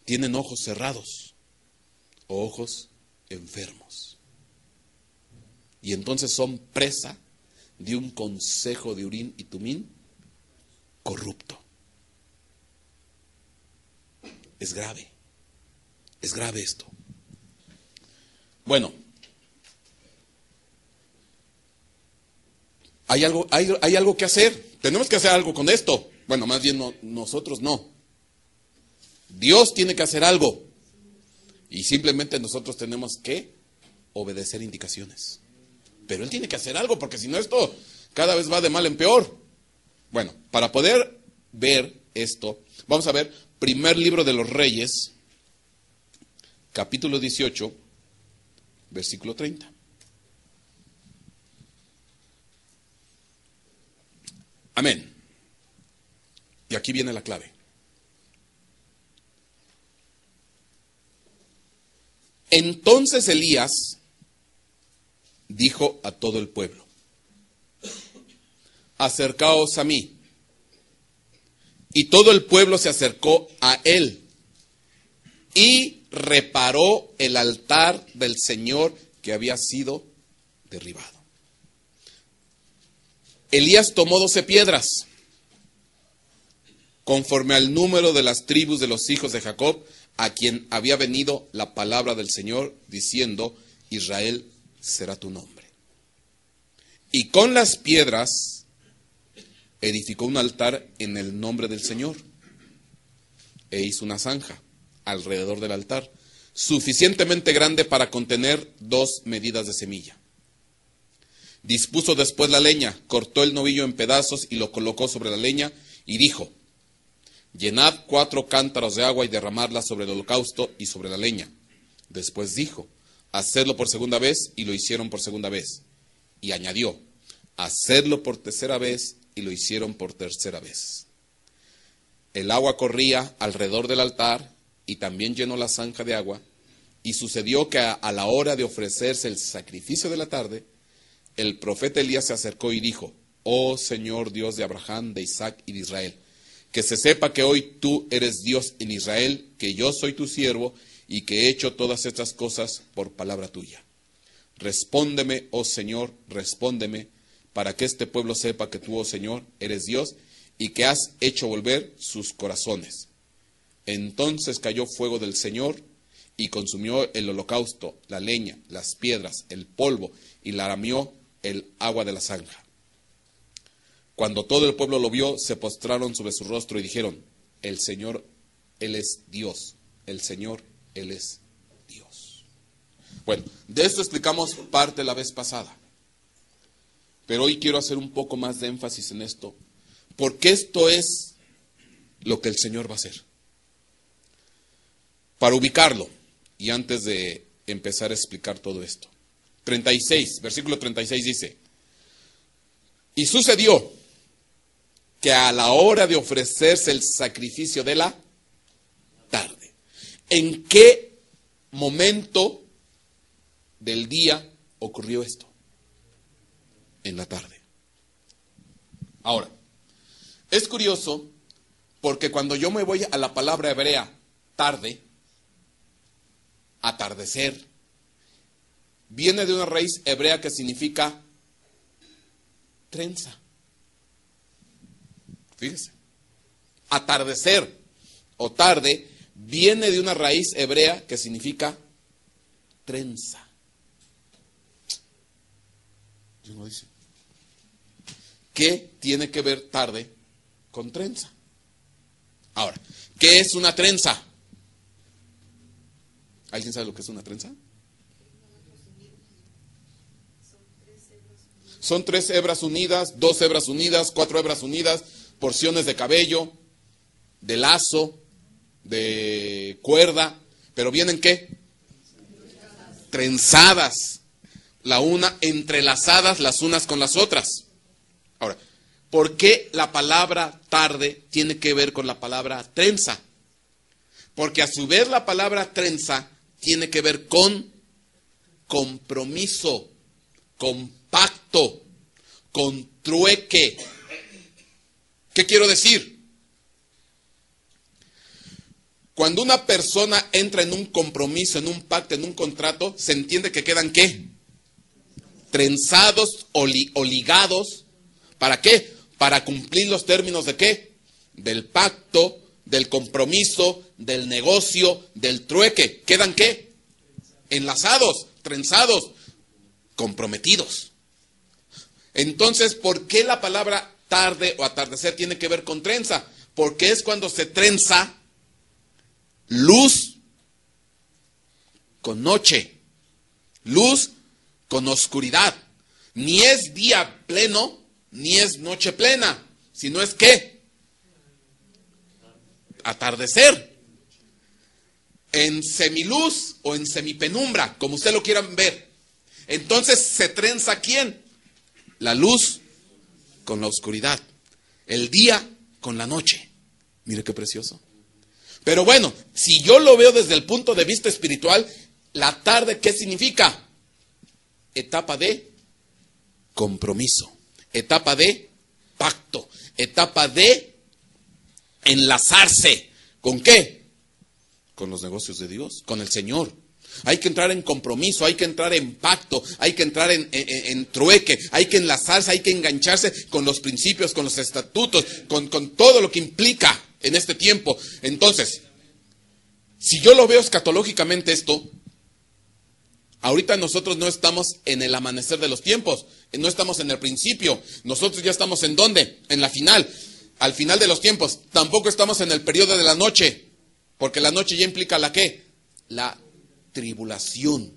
Tienen ojos cerrados o ojos enfermos. Y entonces son presa de un consejo de Urín y Tumín corrupto. Es grave esto. Bueno, hay algo que hacer. Tenemos que hacer algo con esto. Bueno, más bien nosotros no. Dios tiene que hacer algo. Y simplemente nosotros tenemos que obedecer indicaciones. Pero Él tiene que hacer algo, porque si no esto cada vez va de mal en peor. Bueno, para poder ver esto, vamos a ver primer libro de los Reyes, capítulo 18, versículo 30. Amén. Y aquí viene la clave. Entonces Elías dijo a todo el pueblo: acercaos a mí. Y todo el pueblo se acercó a él y reparó el altar del Señor que había sido derribado. Elías tomó 12 piedras, conforme al número de las tribus de los hijos de Jacob, a quien había venido la palabra del Señor, diciendo: Israel será tu nombre. Y con las piedras edificó un altar en el nombre del Señor, e hizo una zanja alrededor del altar, suficientemente grande para contener 2 medidas de semilla. Dispuso después la leña, cortó el novillo en pedazos y lo colocó sobre la leña, y dijo: llenad 4 cántaros de agua y derramadla sobre el holocausto y sobre la leña. Después dijo: hacedlo por segunda vez, y lo hicieron por segunda vez. Y añadió: hacedlo por tercera vez, y lo hicieron por tercera vez. El agua corría alrededor del altar, y también llenó la zanja de agua. Y sucedió que a la hora de ofrecerse el sacrificio de la tarde, el profeta Elías se acercó y dijo: oh Señor Dios de Abraham, de Isaac y de Israel, que se sepa que hoy tú eres Dios en Israel, que yo soy tu siervo, y que he hecho todas estas cosas por palabra tuya. Respóndeme, oh Señor, respóndeme, para que este pueblo sepa que tú, oh Señor, eres Dios, y que has hecho volver sus corazones. Entonces cayó fuego del Señor, y consumió el holocausto, la leña, las piedras, el polvo, y lamió el agua de la zanja. Cuando todo el pueblo lo vio, se postraron sobre su rostro y dijeron: el Señor, Él es Dios. El Señor, Él es Dios. Bueno, de esto explicamos parte la vez pasada. Pero hoy quiero hacer un poco más de énfasis en esto, porque esto es lo que el Señor va a hacer. Para ubicarlo, y antes de empezar a explicar todo esto. 36, versículo 36 dice: y sucedió que a la hora de ofrecerse el sacrificio de la tarde. ¿En qué momento del día ocurrió esto? En la tarde. Ahora, es curioso porque cuando yo me voy a la palabra hebrea tarde, atardecer, viene de una raíz hebrea que significa trenza. Fíjese, atardecer o tarde viene de una raíz hebrea que significa trenza. Y uno dice: ¿qué tiene que ver tarde con trenza? Ahora, ¿qué es una trenza? ¿Alguien sabe lo que es una trenza? Son 3 hebras unidas, 2 hebras unidas, 4 hebras unidas, porciones de cabello, de lazo, de cuerda, pero ¿vienen qué? Trenzadas. La una entrelazadas las unas con las otras. Ahora, ¿por qué la palabra tarde tiene que ver con la palabra trenza? Porque a su vez la palabra trenza tiene que ver con compromiso, con pacto, con trueque. ¿Qué quiero decir? Cuando una persona entra en un compromiso, en un pacto, en un contrato, se entiende que quedan ¿qué? Trenzados o ligados. ¿Para qué? Para cumplir los términos de ¿qué? Del pacto, del compromiso, del negocio, del trueque. ¿Quedan qué? Enlazados, trenzados, comprometidos. Entonces, ¿por qué la palabra tarde o atardecer tiene que ver con trenza? Porque es cuando se trenza luz con noche, luz con oscuridad. Ni es día pleno, ni es noche plena, sino es ¿qué? Atardecer. En semiluz o en semipenumbra, como usted lo quieran ver. Entonces se trenza ¿quién? La luz con la oscuridad, el día con la noche. Mire qué precioso. Pero bueno, si yo lo veo desde el punto de vista espiritual, La tarde, ¿qué significa? Etapa de compromiso, etapa de pacto, etapa de enlazarse. ¿Con qué? Con los negocios de Dios, con el Señor. Hay que entrar en compromiso, hay que entrar en pacto, hay que entrar en trueque, hay que enlazarse, hay que engancharse con los principios, con los estatutos, con todo lo que implica en este tiempo. Entonces, si yo lo veo escatológicamente esto, ahorita nosotros no estamos en el amanecer de los tiempos, no estamos en el principio, nosotros ya estamos ¿en dónde? En la final, al final de los tiempos. Tampoco estamos en el periodo de la noche, porque la noche ya implica ¿la qué? La tribulación.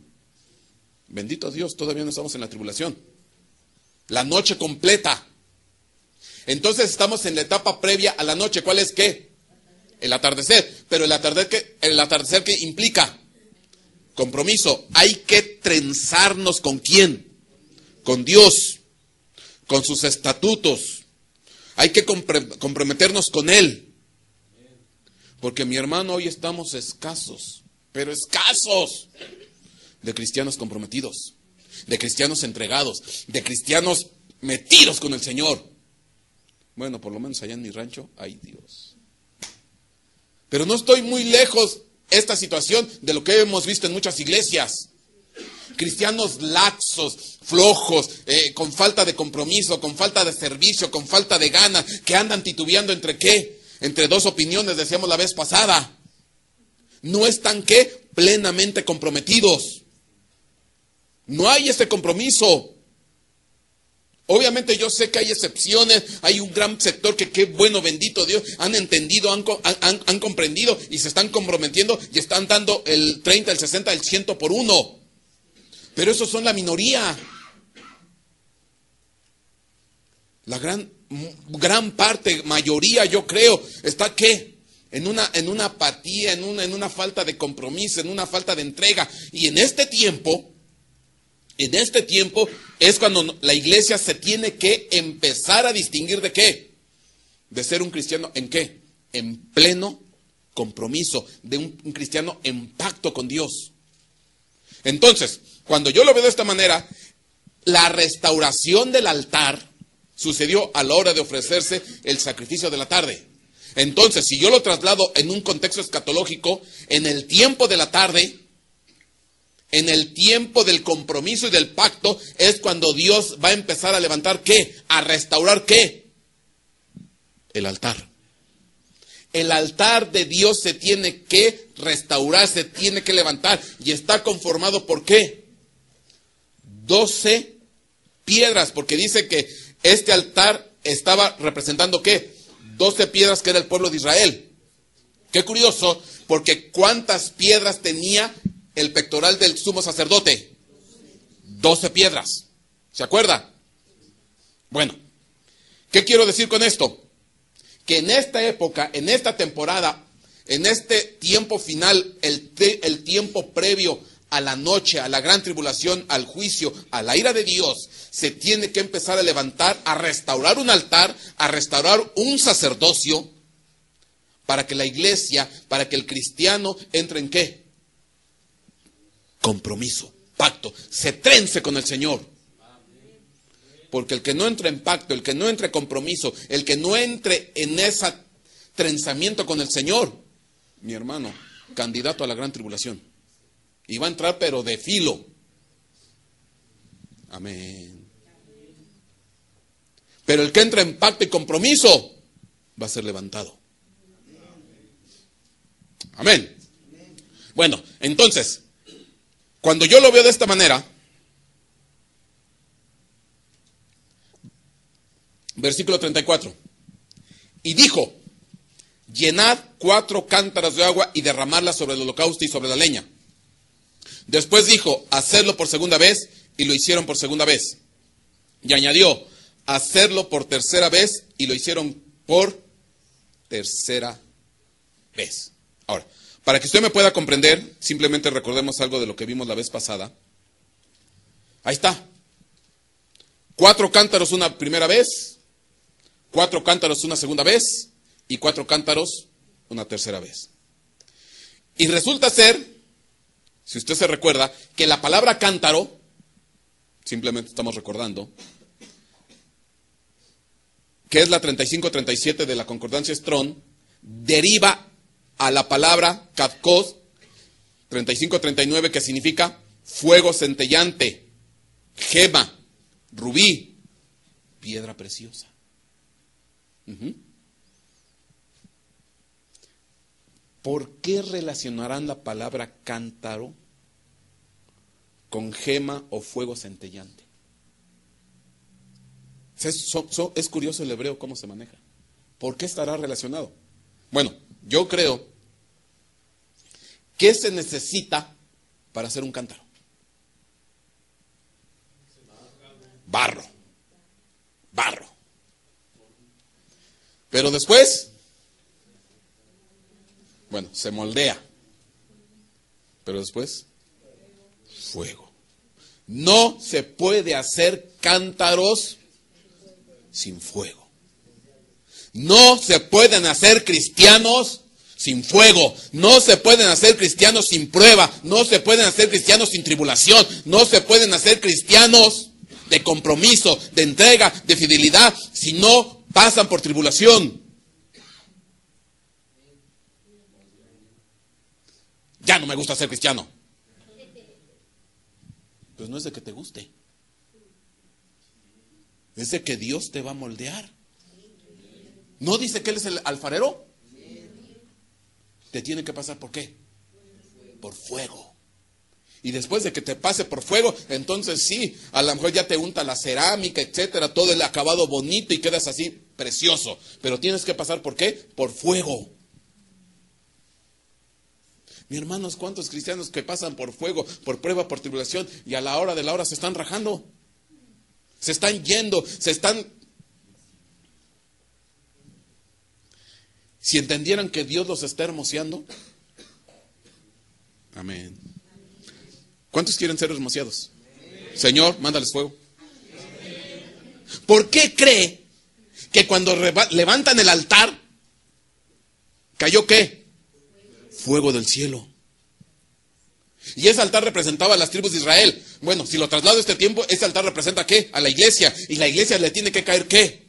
Bendito Dios, todavía no estamos en la tribulación. La noche completa. Entonces estamos en la etapa previa a la noche. ¿Cuál es qué? El atardecer. Pero el atardecer ¿qué implica? Compromiso. Hay que trenzarnos ¿con quién? Con Dios, con sus estatutos. Hay que comprometernos con Él. Porque mi hermano, hoy estamos escasos, pero escasos, de cristianos comprometidos, de cristianos entregados, de cristianos metidos con el Señor. Bueno, por lo menos allá en mi rancho, ay Dios. Pero no estoy muy lejos esta situación de lo que hemos visto en muchas iglesias. Cristianos laxos, flojos, con falta de compromiso, con falta de servicio, con falta de ganas, que andan titubeando entre qué, entre dos opiniones, decíamos la vez pasada. No están ¿qué? Plenamente comprometidos. No hay ese compromiso. Obviamente yo sé que hay excepciones, hay un gran sector que qué bueno, bendito Dios, han entendido, han comprendido y se están comprometiendo y están dando el 30, el 60, el 100 por uno. Pero esos son la minoría. La gran parte, mayoría yo creo, está ¿qué? En una apatía, en una falta de compromiso, en una falta de entrega. Y en este tiempo es cuando la iglesia se tiene que empezar a distinguir de qué. De ser un cristiano ¿en qué? En pleno compromiso, de un cristiano en pacto con Dios. Entonces, cuando yo lo veo de esta manera, la restauración del altar sucedió a la hora de ofrecerse el sacrificio de la tarde. Entonces, si yo lo traslado en un contexto escatológico, en el tiempo de la tarde, en el tiempo del compromiso y del pacto, es cuando Dios va a empezar a levantar ¿qué? A restaurar ¿qué? El altar. El altar de Dios se tiene que restaurar, se tiene que levantar. Y está conformado por ¿qué? 12 piedras, porque dice que este altar estaba representando ¿qué? 12 piedras que era el pueblo de Israel. Qué curioso, porque ¿cuántas piedras tenía el pectoral del sumo sacerdote? 12 piedras. ¿Se acuerda? Bueno, ¿qué quiero decir con esto? Que en esta época, en esta temporada, en este tiempo final, el tiempo previo a la noche, a la gran tribulación, al juicio, a la ira de Dios, se tiene que empezar a levantar, a restaurar un altar, a restaurar un sacerdocio, para que la iglesia, para que el cristiano entre en ¿qué? Compromiso, pacto, se trence con el Señor. Porque el que no entre en pacto, el que no entre en compromiso, el que no entre en ese trenzamiento con el Señor, mi hermano, candidato a la gran tribulación. Y va a entrar pero de filo. Amén. Pero el que entra en pacto y compromiso va a ser levantado. Amén. Bueno, entonces, cuando yo lo veo de esta manera, versículo 34. Y dijo, llenad 4 cántaros de agua y derramadla sobre el holocausto y sobre la leña. Después dijo, hacerlo por segunda vez, y lo hicieron por segunda vez. Y añadió, hacerlo por tercera vez, y lo hicieron por tercera vez. Ahora, para que usted me pueda comprender, simplemente recordemos algo de lo que vimos la vez pasada. Ahí está. 4 cántaros una primera vez, 4 cántaros una segunda vez, y 4 cántaros una tercera vez. Y resulta ser si usted se recuerda, que la palabra cántaro, simplemente estamos recordando, que es la 3537 de la concordancia Strong, deriva a la palabra katkos 3539, que significa fuego centellante, gema, rubí, piedra preciosa. ¿Por qué relacionarán la palabra cántaro con gema o fuego centellante? Es curioso el hebreo cómo se maneja. ¿Por qué estará relacionado? Bueno, yo creo que se necesita para hacer un cántaro. Barro. Pero después, bueno, se moldea. Pero después, fuego. No se puede hacer cántaros sin fuego. No se pueden hacer cristianos sin fuego. No se pueden hacer cristianos sin prueba. No se pueden hacer cristianos sin tribulación. No se pueden hacer cristianos de compromiso, de entrega, de fidelidad, si no pasan por tribulación. Ya no me gusta ser cristiano. Pues no es de que te guste. Es de que Dios te va a moldear. ¿No dice que Él es el alfarero? Te tiene que pasar ¿por qué? Por fuego. Y después de que te pase por fuego, entonces sí, a lo mejor ya te unta la cerámica, etcétera, todo el acabado bonito y quedas así precioso. Pero tienes que pasar ¿por qué? Por fuego. Mi hermanos, ¿cuántos cristianos que pasan por fuego, por prueba, por tribulación, y a la hora de la hora se están rajando? Se están yendo, se están... Si entendieran que Dios los está hermoseando. Amén. ¿Cuántos quieren ser hermoseados? Señor, mándales fuego. ¿Por qué cree que cuando levantan el altar, cayó qué? Fuego del cielo. Y ese altar representaba a las tribus de Israel. Bueno, si lo traslado a este tiempo, ese altar representa ¿qué? A la iglesia. Y la iglesia le tiene que caer ¿qué?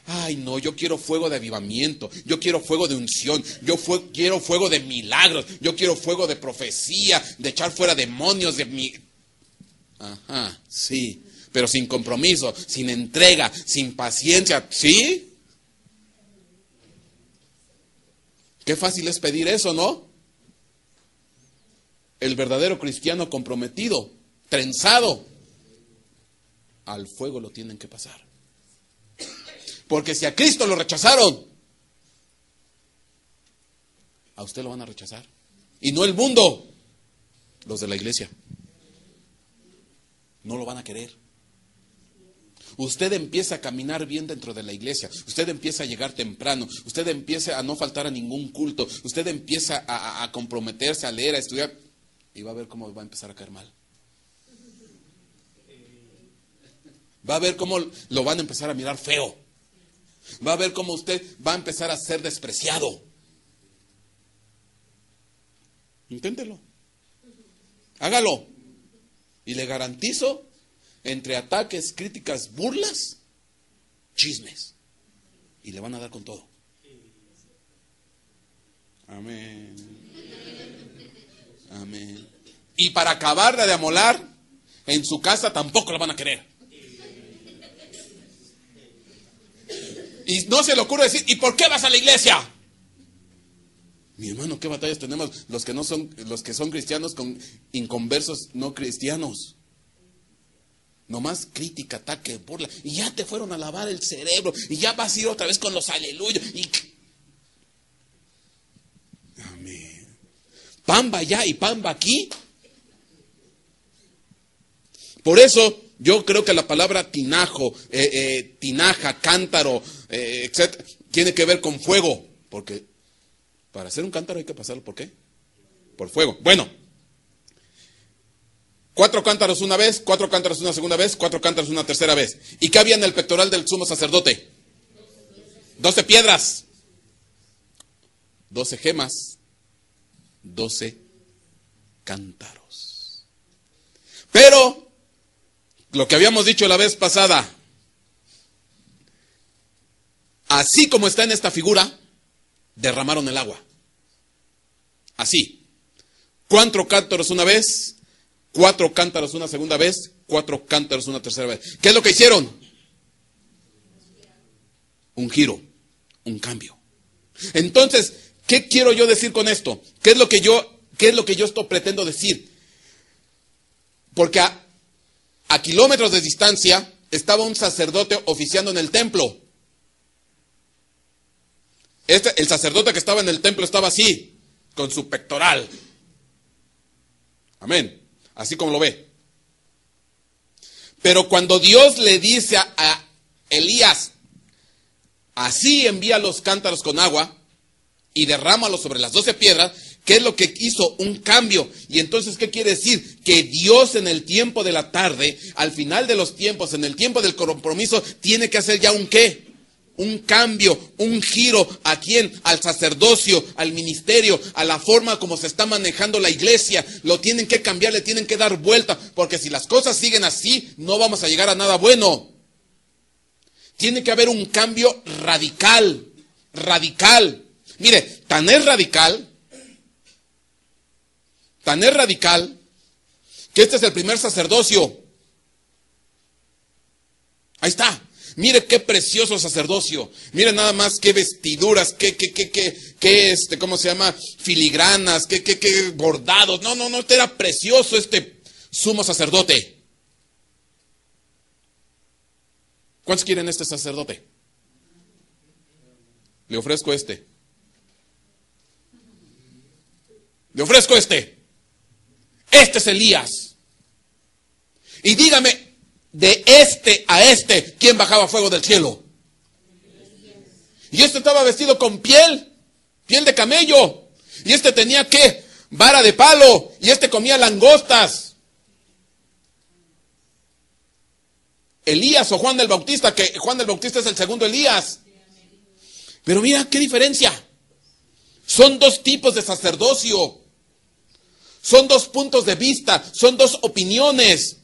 Ay, no, yo quiero fuego de avivamiento, yo quiero fuego de unción, quiero fuego de milagros, yo quiero fuego de profecía, de echar fuera demonios, Ajá, sí, pero sin compromiso, sin entrega, sin paciencia, ¿sí? Qué fácil es pedir eso, ¿no? El verdadero cristiano comprometido, trenzado, al fuego lo tienen que pasar. Porque si a Cristo lo rechazaron, a usted lo van a rechazar. Y no el mundo, los de la iglesia. No lo van a querer. Usted empieza a caminar bien dentro de la iglesia. Usted empieza a llegar temprano. Usted empieza a no faltar a ningún culto. Usted empieza a comprometerse, a leer, a estudiar. Y va a ver cómo va a empezar a caer mal. Va a ver cómo lo van a empezar a mirar feo. Va a ver cómo usted va a empezar a ser despreciado. Inténtelo. Hágalo. Y le garantizo, entre ataques, críticas, burlas, chismes. Y le van a dar con todo. Amén. Amén. Y para acabarla de amolar, en su casa tampoco la van a querer. Y no se le ocurre decir, ¿y por qué vas a la iglesia? Mi hermano, ¿qué batallas tenemos los que son cristianos con inconversos no cristianos? Nomás crítica, ataque, burla. Y ya te fueron a lavar el cerebro. Y ya vas a ir otra vez con los aleluyos. Amén. Pamba allá y pamba aquí. Por eso yo creo que la palabra tinajo, tinaja, cántaro, etcétera, tiene que ver con fuego. Porque para hacer un cántaro hay que pasarlo, ¿por qué? Por fuego. Bueno, 4 cántaros una vez, 4 cántaros una segunda vez, 4 cántaros una tercera vez. ¿Y qué había en el pectoral del sumo sacerdote? 12 piedras, 12 gemas, 12 cántaros. Pero, lo que habíamos dicho la vez pasada, así como está en esta figura, derramaron el agua. Así. 4 cántaros una vez, 4 cántaros una segunda vez, 4 cántaros una tercera vez. ¿Qué es lo que hicieron? Un giro, un cambio. Entonces, ¿qué quiero yo decir con esto? ¿Qué es lo que yo esto pretendo decir? Porque a kilómetros de distancia estaba un sacerdote oficiando en el templo. El sacerdote que estaba en el templo estaba así, con su pectoral. Amén. Así como lo ve. Pero cuando Dios le dice a Elías, así envía los cántaros con agua y derrámalos sobre las 12 piedras, ¿qué es lo que hizo? Un cambio. Y entonces, ¿qué quiere decir? Que Dios en el tiempo de la tarde, al final de los tiempos, en el tiempo del compromiso, tiene que hacer ya un ¿qué? Un cambio, un giro. ¿A quién? Al sacerdocio, al ministerio, a la forma como se está manejando la iglesia. Lo tienen que cambiar, le tienen que dar vuelta, porque si las cosas siguen así, no vamos a llegar a nada bueno. Tiene que haber un cambio radical, radical. Mire, tan es radical, que este es el primer sacerdocio. Ahí está. Mire qué precioso sacerdocio. Mire nada más qué vestiduras, ¿cómo se llama? Filigranas, qué bordados. No, este era precioso este sumo sacerdote. ¿Cuántos quieren este sacerdote? Le ofrezco este. Le ofrezco este. Este es Elías. Y dígame, de este a este, ¿quién bajaba fuego del cielo? Y este estaba vestido con piel de camello. Y este tenía ¿qué? Vara de palo. Y este comía langostas. Elías o Juan el Bautista, que Juan el Bautista es el segundo Elías. Pero mira qué diferencia. Son dos tipos de sacerdocio. Son dos puntos de vista, son dos opiniones.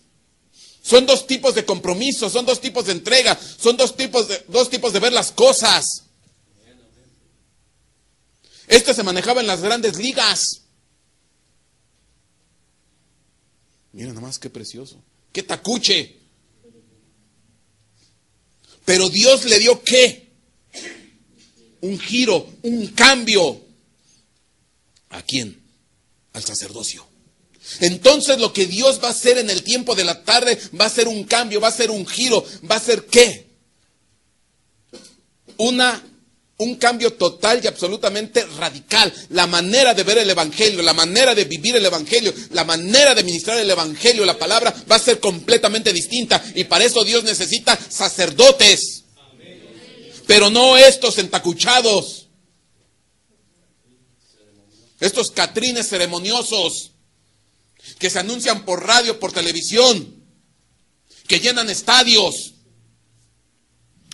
Son dos tipos de compromiso, son dos tipos de entrega, son dos tipos de ver las cosas. Este se manejaba en las grandes ligas. Mira nada más qué precioso, qué tacuche. Pero Dios le dio ¿qué? Un giro, un cambio. ¿A quién? Al sacerdocio. Entonces lo que Dios va a hacer en el tiempo de la tarde va a ser un cambio, va a ser un giro, va a ser ¿qué? Un cambio total y absolutamente radical. La manera de ver el evangelio, la manera de vivir el evangelio, la manera de ministrar el evangelio, la palabra va a ser completamente distinta. Y para eso Dios necesita sacerdotes. Pero no estos entacuchados, estos catrines ceremoniosos que se anuncian por radio, por televisión, que llenan estadios,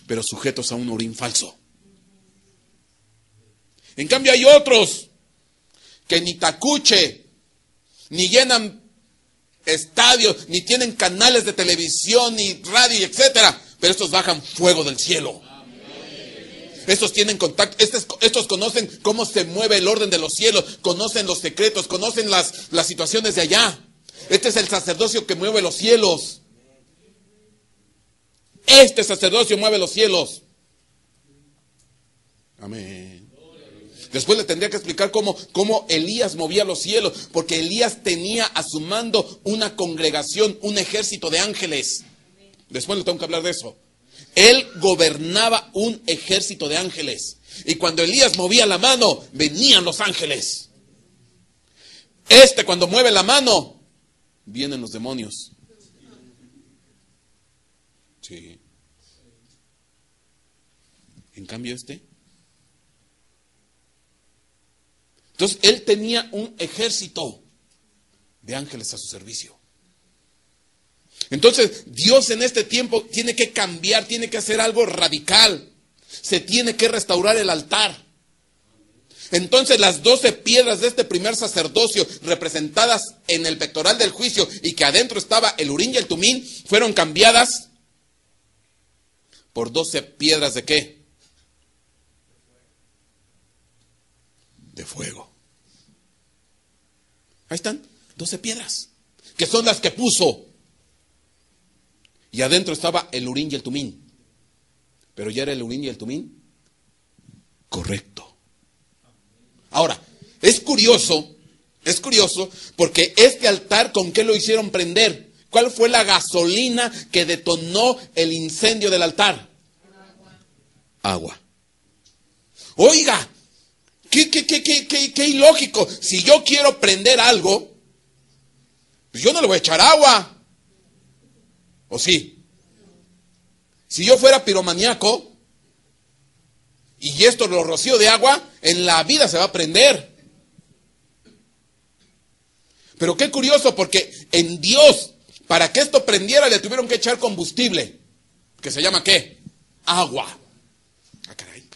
pero sujetos a un urín falso. En cambio hay otros que ni tacuche, ni llenan estadios, ni tienen canales de televisión, ni radio, etcétera, pero estos bajan fuego del cielo. Estos tienen contacto, estos conocen cómo se mueve el orden de los cielos, conocen los secretos, conocen las situaciones de allá. Este es el sacerdocio que mueve los cielos. Este sacerdocio mueve los cielos. Amén. Después le tendría que explicar cómo Elías movía los cielos, porque Elías tenía a su mando una congregación, un ejército de ángeles. Después le tengo que hablar de eso. Él gobernaba un ejército de ángeles. Y cuando Elías movía la mano, venían los ángeles. Cuando mueve la mano, vienen los demonios. Sí. En cambio entonces él tenía un ejército de ángeles a su servicio. Entonces, Dios en este tiempo tiene que cambiar, tiene que hacer algo radical. Se tiene que restaurar el altar. Entonces las 12 piedras de este primer sacerdocio, representadas en el pectoral del juicio y que adentro estaba el Urín y el Tumín, fueron cambiadas por 12 piedras ¿de qué? De fuego. Ahí están, 12 piedras, que son las que puso. Y adentro estaba el Urín y el Tumín. Pero ya era el Urín y el Tumín correcto. Ahora, es curioso porque este altar, ¿con qué lo hicieron prender? ¿Cuál fue la gasolina que detonó el incendio del altar? Agua. Oiga, qué ilógico. Si yo quiero prender algo, pues yo no le voy a echar agua. ¿O sí? Si yo fuera piromaníaco y esto lo rocío de agua, en la vida se va a prender. Pero qué curioso, porque en Dios, para que esto prendiera, le tuvieron que echar combustible, que se llama ¿qué? Agua. Ah, caray.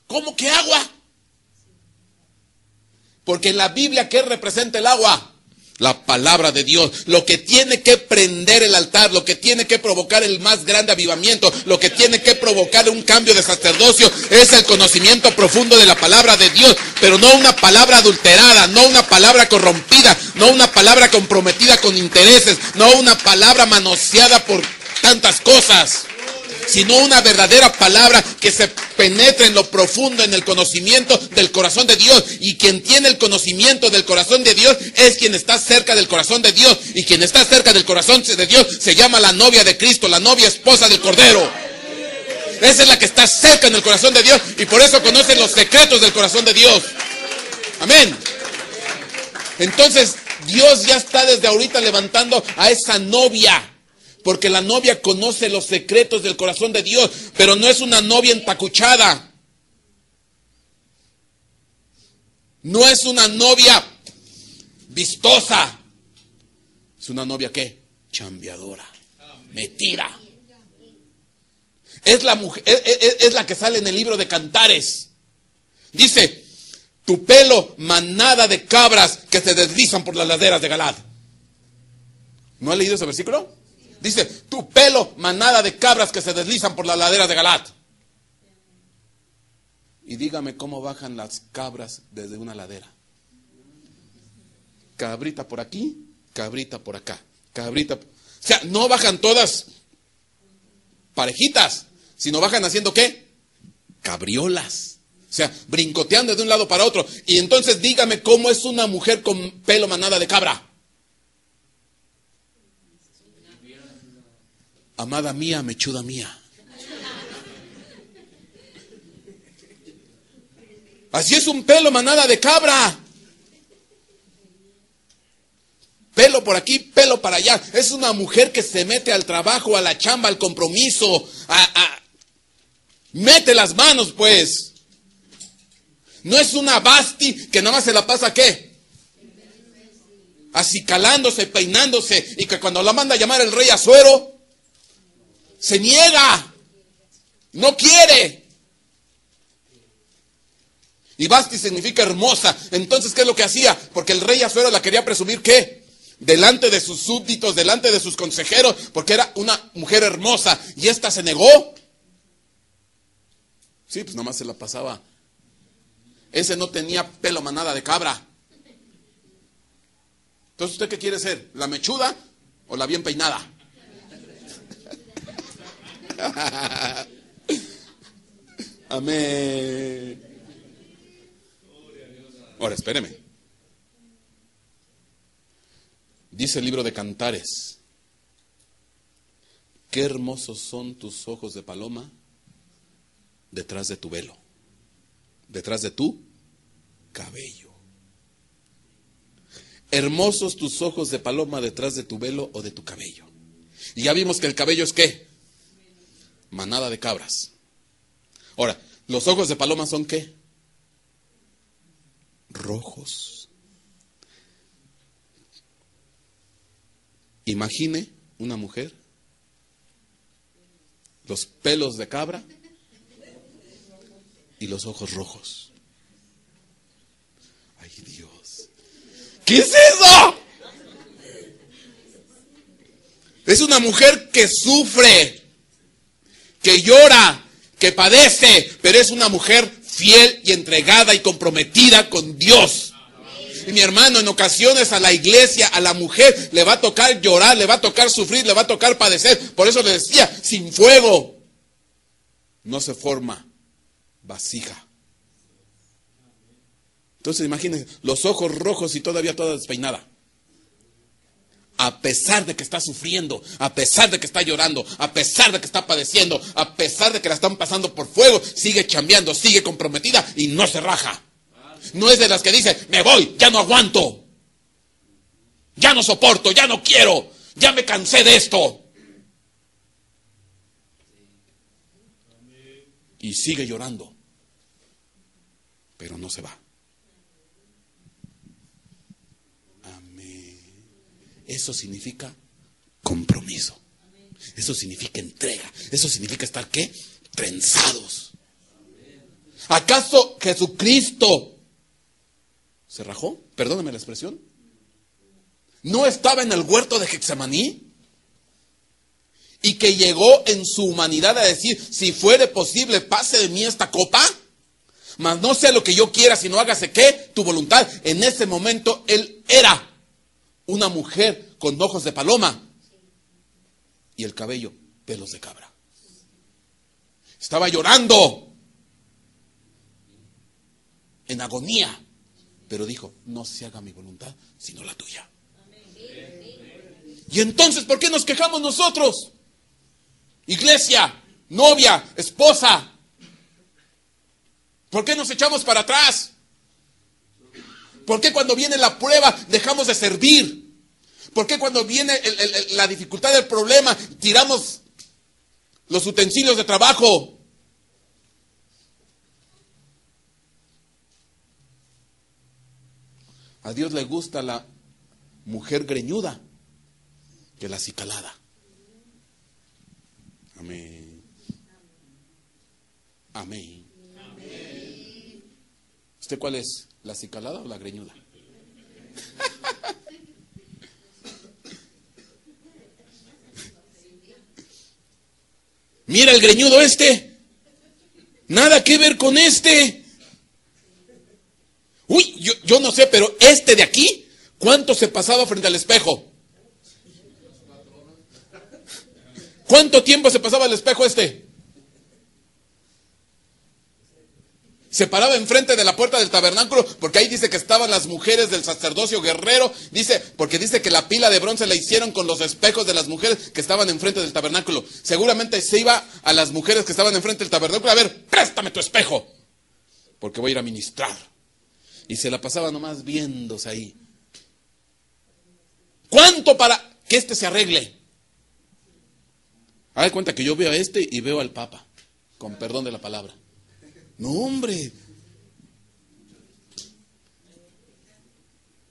¿Cómo que agua? Porque en la Biblia, ¿qué representa el agua? La palabra de Dios. Lo que tiene que prender el altar, lo que tiene que provocar el más grande avivamiento, lo que tiene que provocar un cambio de sacerdocio, es el conocimiento profundo de la palabra de Dios. Pero no una palabra adulterada, no una palabra corrompida, no una palabra comprometida con intereses, no una palabra manoseada por tantas cosas, sino una verdadera palabra que se penetre en lo profundo, en el conocimiento del corazón de Dios. Y quien tiene el conocimiento del corazón de Dios es quien está cerca del corazón de Dios. Y quien está cerca del corazón de Dios se llama la novia de Cristo, la novia esposa del Cordero. Esa es la que está cerca en el corazón de Dios y por eso conoce los secretos del corazón de Dios. Amén. Entonces Dios ya está desde ahorita levantando a esa novia. Porque la novia conoce los secretos del corazón de Dios, pero no es una novia empacuchada. No es una novia vistosa. Es una novia ¿qué? Chambeadora, metida. Es la mujer, es la que sale en el libro de Cantares. Dice: tu pelo, manada de cabras que se deslizan por las laderas de Galaad. ¿No ha leído ese versículo? Dice: tu pelo, manada de cabras que se deslizan por las laderas de Galaad. Y dígame cómo bajan las cabras desde una ladera. Cabrita por aquí, cabrita por acá, cabrita. O sea, no bajan todas parejitas, sino bajan haciendo ¿qué? Cabriolas. O sea, brincoteando de un lado para otro. Y entonces dígame cómo es una mujer con pelo manada de cabra. Amada mía, mechuda mía. Así es un pelo manada de cabra. Pelo por aquí, pelo para allá. Es una mujer que se mete al trabajo, a la chamba, al compromiso. Mete las manos, pues. No es una Basti que nada más se la pasa ¿qué? Acicalándose, peinándose. Y que cuando la manda a llamar el rey Asuero, se niega. No quiere. Y Basti significa hermosa. Entonces, ¿qué es lo que hacía? Porque el rey Asuero la quería presumir ¿qué? Delante de sus súbditos, delante de sus consejeros, porque era una mujer hermosa. Y esta se negó. Sí, pues nomás se la pasaba. Ese no tenía pelo manada de cabra. Entonces, ¿usted qué quiere ser? ¿La mechuda o la bien peinada? Amén. Ahora, espéreme. Dice el libro de Cantares: qué hermosos son tus ojos de paloma detrás de tu velo, detrás de tu cabello. Hermosos tus ojos de paloma detrás de tu velo o de tu cabello. Y ya vimos que el cabello es ¿qué? Manada de cabras. Ahora, los ojos de paloma son ¿qué? Rojos. Imagine una mujer, los pelos de cabra y los ojos rojos. Ay, Dios. ¿Qué es eso? Es una mujer que sufre, que llora, que padece, pero es una mujer fiel y entregada y comprometida con Dios. Y mi hermano, en ocasiones a la iglesia, a la mujer, le va a tocar llorar, le va a tocar sufrir, le va a tocar padecer. Por eso le decía, sin fuego no se forma vasija. Entonces imagínense, los ojos rojos y todavía toda despeinada. A pesar de que está sufriendo, a pesar de que está llorando, a pesar de que está padeciendo, a pesar de que la están pasando por fuego, sigue chambeando, sigue comprometida y no se raja. No es de las que dice, me voy, ya no aguanto, ya no soporto, ya no quiero, ya me cansé de esto. Y sigue llorando, pero no se va. Eso significa compromiso. Eso significa entrega. Eso significa estar, ¿qué? Trenzados. ¿Acaso Jesucristo se rajó? Perdóname la expresión. ¿No estaba en el huerto de Getsemaní? Y que llegó en su humanidad a decir, si fuere posible, pase de mí esta copa. Mas no sea lo que yo quiera, sino hágase, ¿qué? Tu voluntad. En ese momento él era una mujer con ojos de paloma y el cabello pelos de cabra. Estaba llorando en agonía, pero dijo, no se haga mi voluntad, sino la tuya. Y entonces, ¿por qué nos quejamos nosotros? Iglesia, novia, esposa. ¿Por qué nos echamos para atrás? ¿Por qué cuando viene la prueba dejamos de servir? ¿Por qué cuando viene la dificultad del problema tiramos los utensilios de trabajo? A Dios le gusta la mujer greñuda que la acicalada. Amén. Amén. ¿Usted cuál es? ¿La acicalada o la greñuda? Mira el greñudo este. Nada que ver con este. Uy, yo no sé, pero este de aquí, ¿cuánto se pasaba frente al espejo? ¿Cuánto tiempo se pasaba al espejo este? Se paraba enfrente de la puerta del tabernáculo, porque ahí dice que estaban las mujeres del sacerdocio guerrero, porque dice que la pila de bronce la hicieron con los espejos de las mujeres que estaban enfrente del tabernáculo. Seguramente se iba a las mujeres que estaban enfrente del tabernáculo, a ver, préstame tu espejo, porque voy a ir a ministrar. Y se la pasaba nomás viéndose ahí. ¿Cuánto para que este se arregle? Haga cuenta que yo veo a este y veo al Papa, con perdón de la palabra. No, hombre.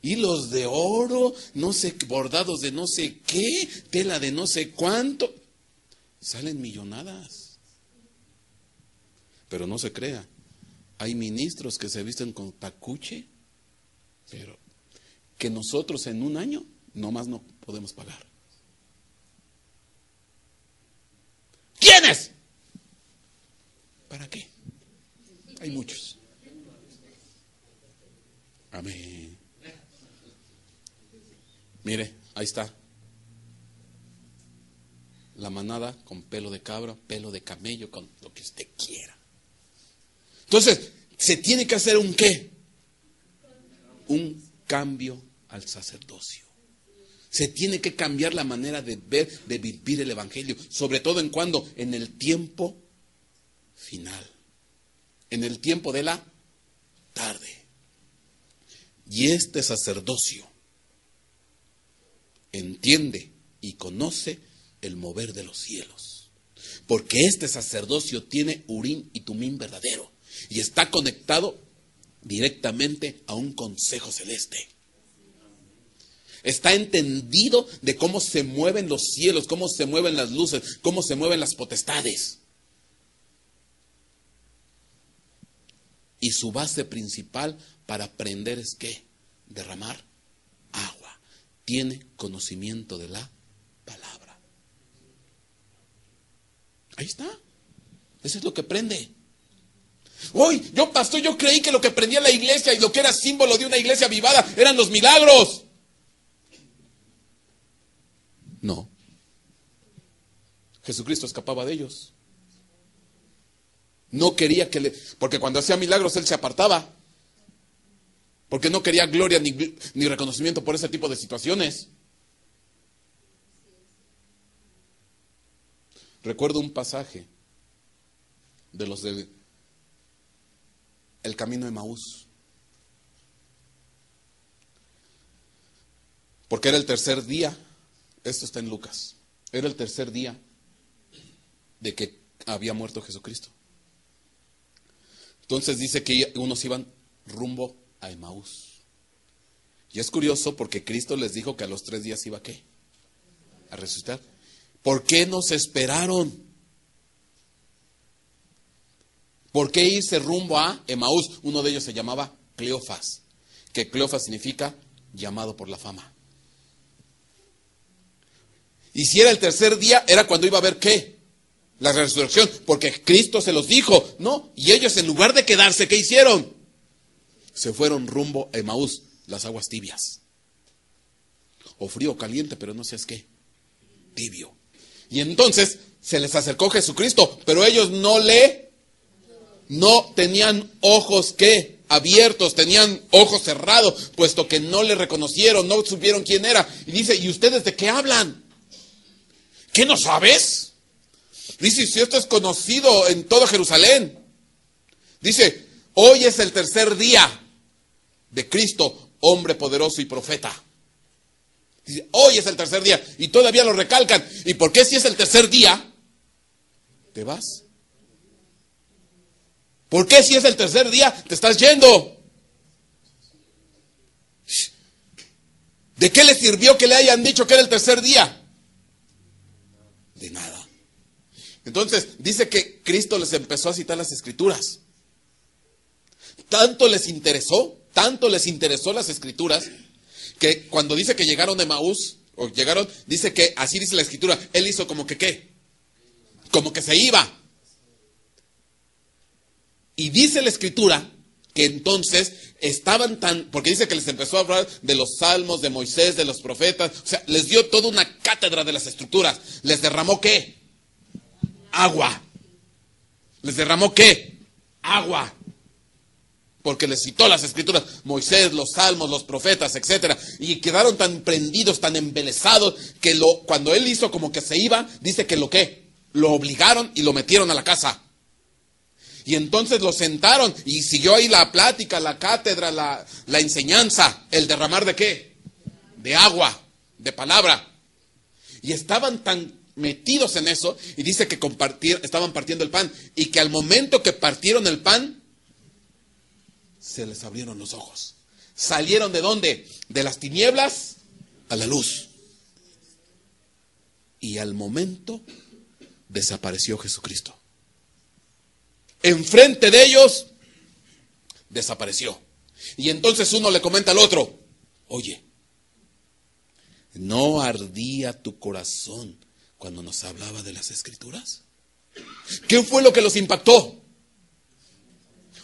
Hilos de oro, no sé, bordados de no sé qué, tela de no sé cuánto. Salen millonadas. Pero no se crea. Hay ministros que se visten con tacuche, pero que nosotros en un año nomás no podemos pagar. ¿Quiénes? ¿Para qué? Hay muchos. Amén. Mire, ahí está. La manada con pelo de cabra, pelo de camello, con lo que usted quiera. Entonces, se tiene que hacer un ¿qué? Un cambio al sacerdocio. Se tiene que cambiar la manera de ver, de vivir el evangelio. Sobre todo en el tiempo final. En el tiempo de la tarde. Y este sacerdocio entiende y conoce el mover de los cielos. Porque este sacerdocio tiene Urim y Tumim verdadero. Y está conectado directamente a un consejo celeste. Está entendido de cómo se mueven los cielos, cómo se mueven las luces, cómo se mueven las potestades. Y su base principal para prender es ¿qué? Derramar agua. Tiene conocimiento de la palabra. Ahí está. Eso es lo que prende. Hoy, pastor, yo creí que lo que prendía la iglesia y lo que era símbolo de una iglesia avivada eran los milagros. No. Jesucristo escapaba de ellos. No quería porque cuando hacía milagros él se apartaba. Porque no quería gloria ni reconocimiento por ese tipo de situaciones. Recuerdo un pasaje de los del camino de Emaús. Porque era el tercer día, esto está en Lucas, era el tercer día de que había muerto Jesucristo. Entonces dice que unos iban rumbo a Emaús. Y es curioso porque Cristo les dijo que a los 3 días iba ¿qué? A resucitar. ¿Por qué nos esperaron? ¿Por qué irse rumbo a Emaús? Uno de ellos se llamaba Cleofas, que Cleofas significa llamado por la fama. Y si era el tercer día, era cuando iba a haber ¿qué? La resurrección, porque Cristo se los dijo, ¿no? Y ellos en lugar de quedarse, ¿qué hicieron? Se fueron rumbo a Emaús, las aguas tibias. O frío o caliente, pero no seas ¿qué? Tibio. Y entonces se les acercó Jesucristo, pero ellos no tenían ojos ¿qué? Abiertos, tenían ojos cerrados, puesto que no le reconocieron, no supieron quién era. Y dice, ¿y ustedes de qué hablan? ¿Qué no sabes? Dice, si esto es conocido en todo Jerusalén. Dice, hoy es el tercer día de Cristo, hombre poderoso y profeta. Dice, hoy es el tercer día. Y todavía lo recalcan. ¿Y por qué si es el tercer día te vas? ¿Por qué si es el tercer día te estás yendo? ¿De qué le sirvió que le hayan dicho que era el tercer día? De nada. Entonces dice que Cristo les empezó a citar las escrituras. Tanto les interesó las escrituras, que cuando dice que llegaron a Emaús, dice que así dice la escritura, él hizo como que ¿qué? Como que se iba. Y dice la escritura que entonces estaban porque dice que les empezó a hablar de los salmos, de Moisés, de los profetas, o sea, les dio toda una cátedra de las estructuras. ¿Les derramó qué? Agua. ¿Les derramó qué? Agua. Porque les citó las escrituras, Moisés, los salmos, los profetas, etcétera, y quedaron tan prendidos, tan embelesados, que cuando él hizo como que se iba, dice que lo obligaron y lo metieron a la casa. Y entonces lo sentaron y siguió ahí la plática, la cátedra, la enseñanza, el derramar de qué? De agua, de palabra. Y estaban tan metidos en eso, y dice que estaban partiendo el pan, y que al momento que partieron el pan, se les abrieron los ojos. ¿Salieron de dónde? De las tinieblas a la luz. Y al momento desapareció Jesucristo. Enfrente de ellos desapareció. Y entonces uno le comenta al otro, oye, ¿no ardía tu corazón cuando nos hablaba de las escrituras? ¿Qué fue lo que los impactó?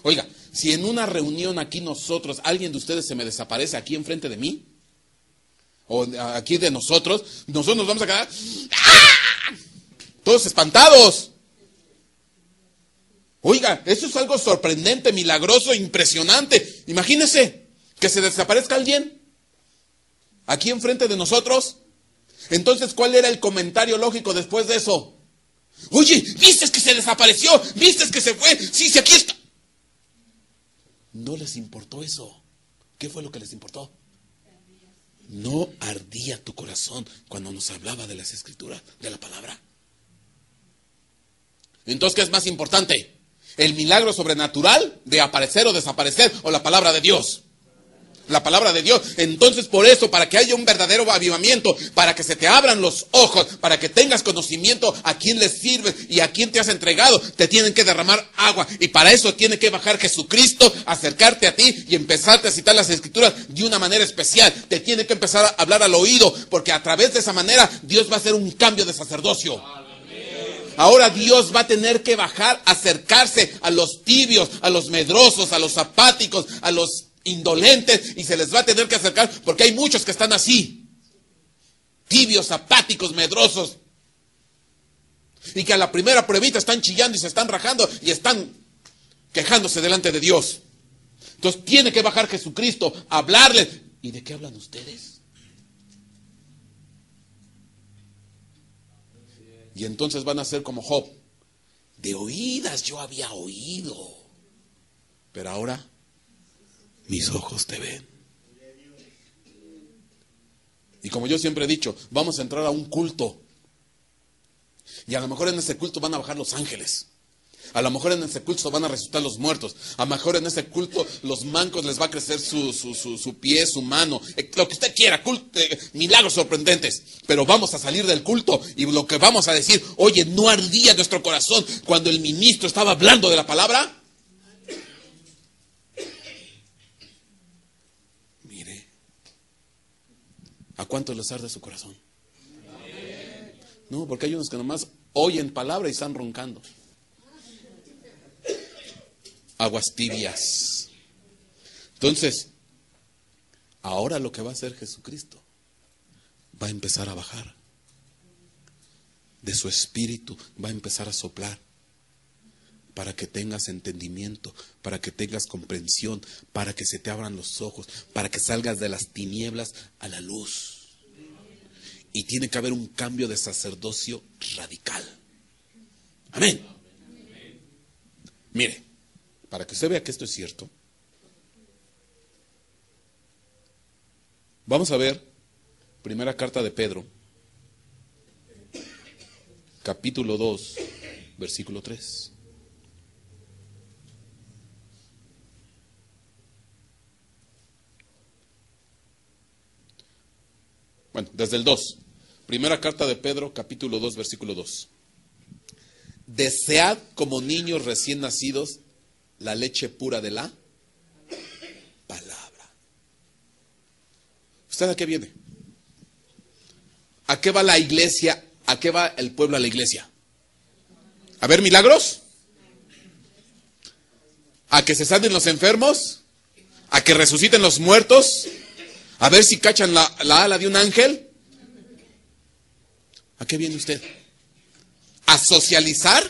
Oiga, si en una reunión aquí nosotros, alguien de ustedes se me desaparece aquí enfrente de mí, o aquí de nosotros nos vamos a quedar todos espantados. Oiga, eso es algo sorprendente, milagroso, impresionante. Imagínese que se desaparezca alguien aquí enfrente de nosotros. Entonces, ¿cuál era el comentario lógico después de eso? Oye, ¿viste que se desapareció? ¿Viste que se fue? Sí, aquí está. No les importó eso. ¿Qué fue lo que les importó? No ardía tu corazón cuando nos hablaba de las escrituras, de la palabra. Entonces, ¿qué es más importante? ¿El milagro sobrenatural de aparecer o desaparecer, o la palabra de Dios? la palabra de Dios. Entonces, por eso, para que haya un verdadero avivamiento, para que se te abran los ojos, para que tengas conocimiento a quién le sirves y a quién te has entregado, te tienen que derramar agua. Y para eso tiene que bajar Jesucristo, acercarte a ti y empezarte a citar las Escrituras de una manera especial. Te tiene que empezar a hablar al oído, porque a través de esa manera Dios va a hacer un cambio de sacerdocio. Ahora Dios va a tener que bajar, acercarse a los tibios, a los medrosos, a los apáticos, a los indolentes, y se les va a tener que acercar, porque hay muchos que están así, tibios, apáticos, medrosos, y que a la primera pruebita están chillando y se están rajando y están quejándose delante de Dios. Entonces tiene que bajar Jesucristo, hablarles. ¿Y de qué hablan ustedes? Y entonces van a ser como Job. De oídas yo había oído, pero ahora mis ojos te ven. Y como yo siempre he dicho, vamos a entrar a un culto. Y a lo mejor en ese culto van a bajar los ángeles. A lo mejor en ese culto van a resucitar los muertos. A lo mejor en ese culto los mancos les va a crecer su pie, su mano. Lo que usted quiera, milagros sorprendentes. Pero vamos a salir del culto y lo que vamos a decir, oye, ¿no ardía nuestro corazón cuando el ministro estaba hablando de la palabra? Mire, ¿a cuántos les arde su corazón? No, porque hay unos que nomás oyen palabra y están roncando. Aguas tibias. Entonces, ahora lo que va a hacer Jesucristo, va a empezar a bajar. De su espíritu va a empezar a soplar. Para que tengas entendimiento, para que tengas comprensión, para que se te abran los ojos, para que salgas de las tinieblas a la luz. Y tiene que haber un cambio de sacerdocio radical. Amén. Mire, para que usted vea que esto es cierto, vamos a ver primera carta de Pedro, capítulo 2, versículo 3. Bueno, desde el 2. Primera carta de Pedro, capítulo 2, versículo 2. Desead como niños recién nacidos la leche pura de la palabra. ¿Usted a qué viene? ¿A qué va la iglesia? ¿A qué va el pueblo a la iglesia? ¿A ver milagros? ¿A que se sanen los enfermos? ¿A que resuciten los muertos? ¿A ver si cachan la ala de un ángel? ¿A qué viene usted? ¿A socializar?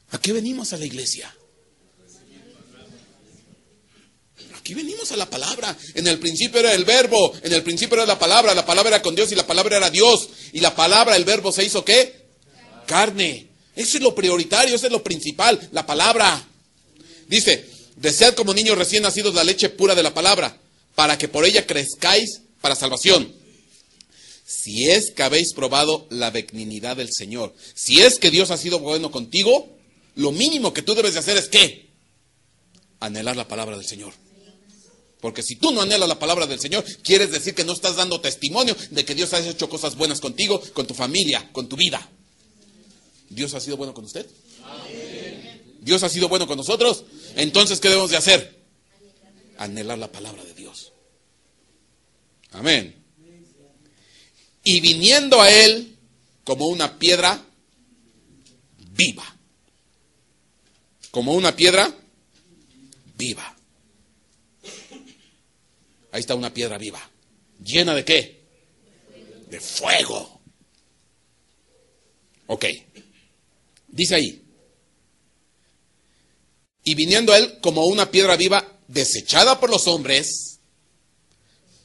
¿A qué venimos a la iglesia? Aquí venimos a la palabra. En el principio era el verbo, en el principio era la palabra era con Dios y la palabra era Dios. Y la palabra, el verbo se hizo ¿qué? Carne. Eso es lo prioritario, eso es lo principal, la palabra. Dice, desead como niños recién nacidos la leche pura de la palabra, para que por ella crezcáis para salvación. Si es que habéis probado la benignidad del Señor, si es que Dios ha sido bueno contigo, lo mínimo que tú debes de hacer es ¿qué? Anhelar la palabra del Señor. Porque si tú no anhelas la palabra del Señor, quieres decir que no estás dando testimonio de que Dios ha hecho cosas buenas contigo, con tu familia, con tu vida. ¿Dios ha sido bueno con usted? Amén. ¿Dios ha sido bueno con nosotros? Entonces, ¿qué debemos de hacer? Anhelar la palabra de Dios. Amén. Y viniendo a Él como una piedra viva. Como una piedra viva. Ahí está una piedra viva. ¿Llena de qué? De fuego. Ok. Dice ahí. Y viniendo a Él como una piedra viva, desechada por los hombres,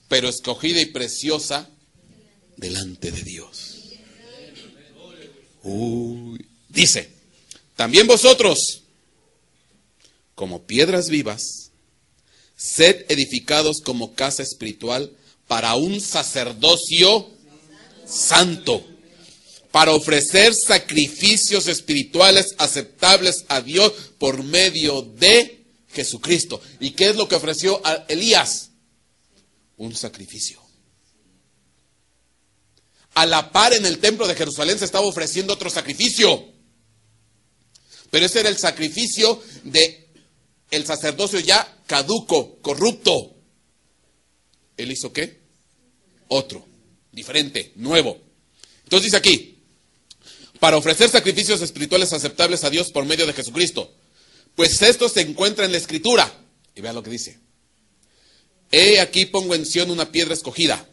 pero escogida y preciosa delante de Dios. Dice, también vosotros, como piedras vivas, sed edificados como casa espiritual para un sacerdocio santo, para ofrecer sacrificios espirituales aceptables a Dios por medio de Jesucristo. ¿Y qué es lo que ofreció a Elías? Un sacrificio. A la par en el templo de Jerusalén se estaba ofreciendo otro sacrificio. Pero ese era el sacrificio de el sacerdocio ya caduco, corrupto. ¿Él hizo qué? Otro, diferente, nuevo. Entonces dice aquí, para ofrecer sacrificios espirituales aceptables a Dios por medio de Jesucristo. Pues esto se encuentra en la Escritura. Y vean lo que dice. He aquí pongo en Sión una piedra escogida,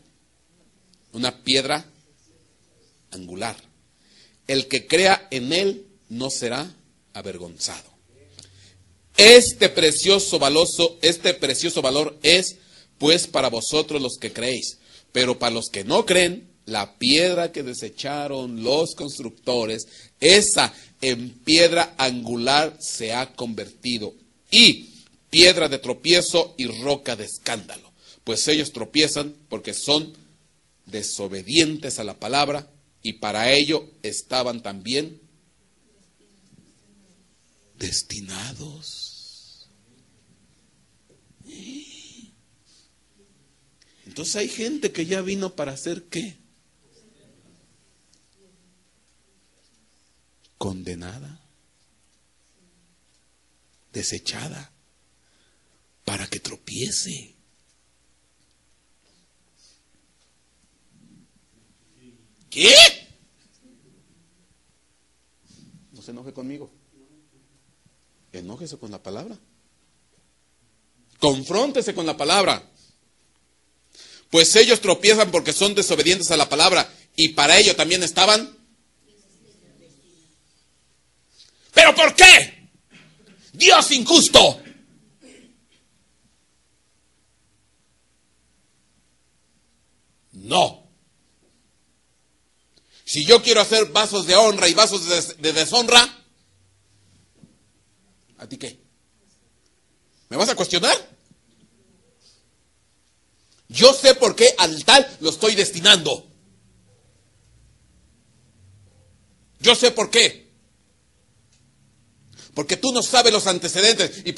una piedra angular. El que crea en él no será avergonzado. Este precioso valor es, pues, para vosotros los que creéis. Pero para los que no creen, la piedra que desecharon los constructores, esa en piedra angular se ha convertido. Y piedra de tropiezo y roca de escándalo. Pues ellos tropiezan porque son desobedientes a la palabra, y para ello estaban también destinados. Entonces hay gente que ya vino para hacer ¿qué? Condenada, desechada, para que tropiece. ¿Qué? No se enoje conmigo. Enójese con la palabra. Confróntese con la palabra. Pues ellos tropiezan porque son desobedientes a la palabra, y para ello también estaban. ¿Pero por qué? Dios injusto. No. Si yo quiero hacer vasos de honra y vasos de deshonra, ¿a ti qué? ¿Me vas a cuestionar? Yo sé por qué al tal lo estoy destinando. Yo sé por qué. Porque tú no sabes los antecedentes. Y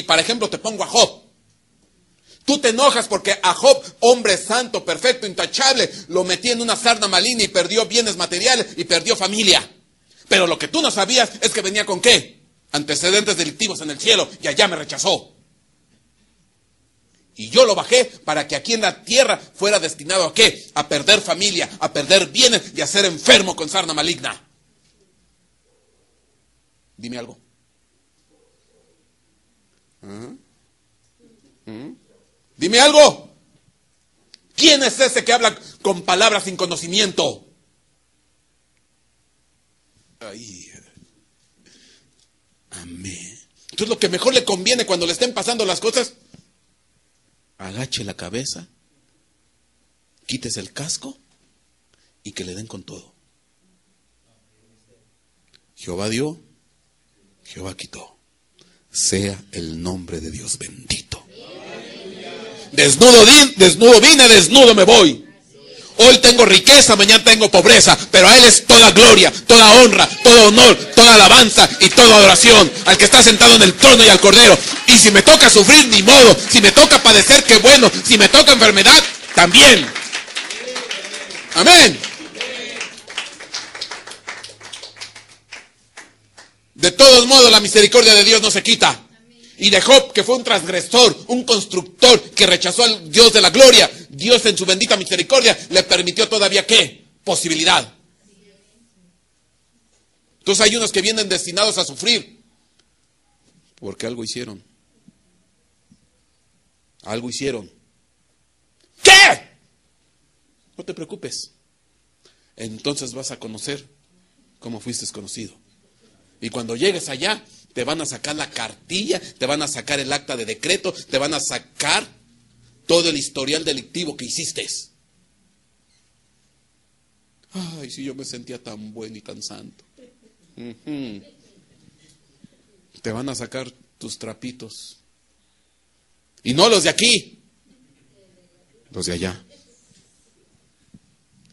para ejemplo te pongo a Job. Tú te enojas porque a Job, hombre santo, perfecto, intachable, lo metí en una sarna maligna y perdió bienes materiales y perdió familia. Pero lo que tú no sabías es que venía con ¿qué? Antecedentes delictivos en el cielo, y allá me rechazó. Y yo lo bajé para que aquí en la tierra fuera destinado ¿a qué? A perder familia, a perder bienes y a ser enfermo con sarna maligna. Dime algo. Dime algo. ¿Quién es ese que habla con palabras sin conocimiento? Ay. Amén. Entonces lo que mejor le conviene cuando le estén pasando las cosas, agache la cabeza, quítese el casco y que le den con todo. Jehová dio, Jehová quitó. Sea el nombre de Dios bendito. Desnudo vine, desnudo me voy. Hoy tengo riqueza, mañana tengo pobreza, pero a Él es toda gloria, toda honra, todo honor, toda alabanza y toda adoración al que está sentado en el trono y al Cordero. Y si me toca sufrir, ni modo. Si me toca padecer, qué bueno. Si me toca enfermedad, también. Amén. De todos modos, la misericordia de Dios no se quita. Y de Job, que fue un transgresor, un constructor, que rechazó al Dios de la gloria, Dios en su bendita misericordia le permitió todavía ¿qué? Posibilidad. Entonces hay unos que vienen destinados a sufrir porque algo hicieron. Algo hicieron. ¿Qué? No te preocupes. Entonces vas a conocer cómo fuiste conocido. Y cuando llegues allá, te van a sacar la cartilla, te van a sacar el acta de decreto, te van a sacar todo el historial delictivo que hiciste. Ay, si yo me sentía tan bueno y tan santo. Te van a sacar tus trapitos. Y no los de aquí, los de allá.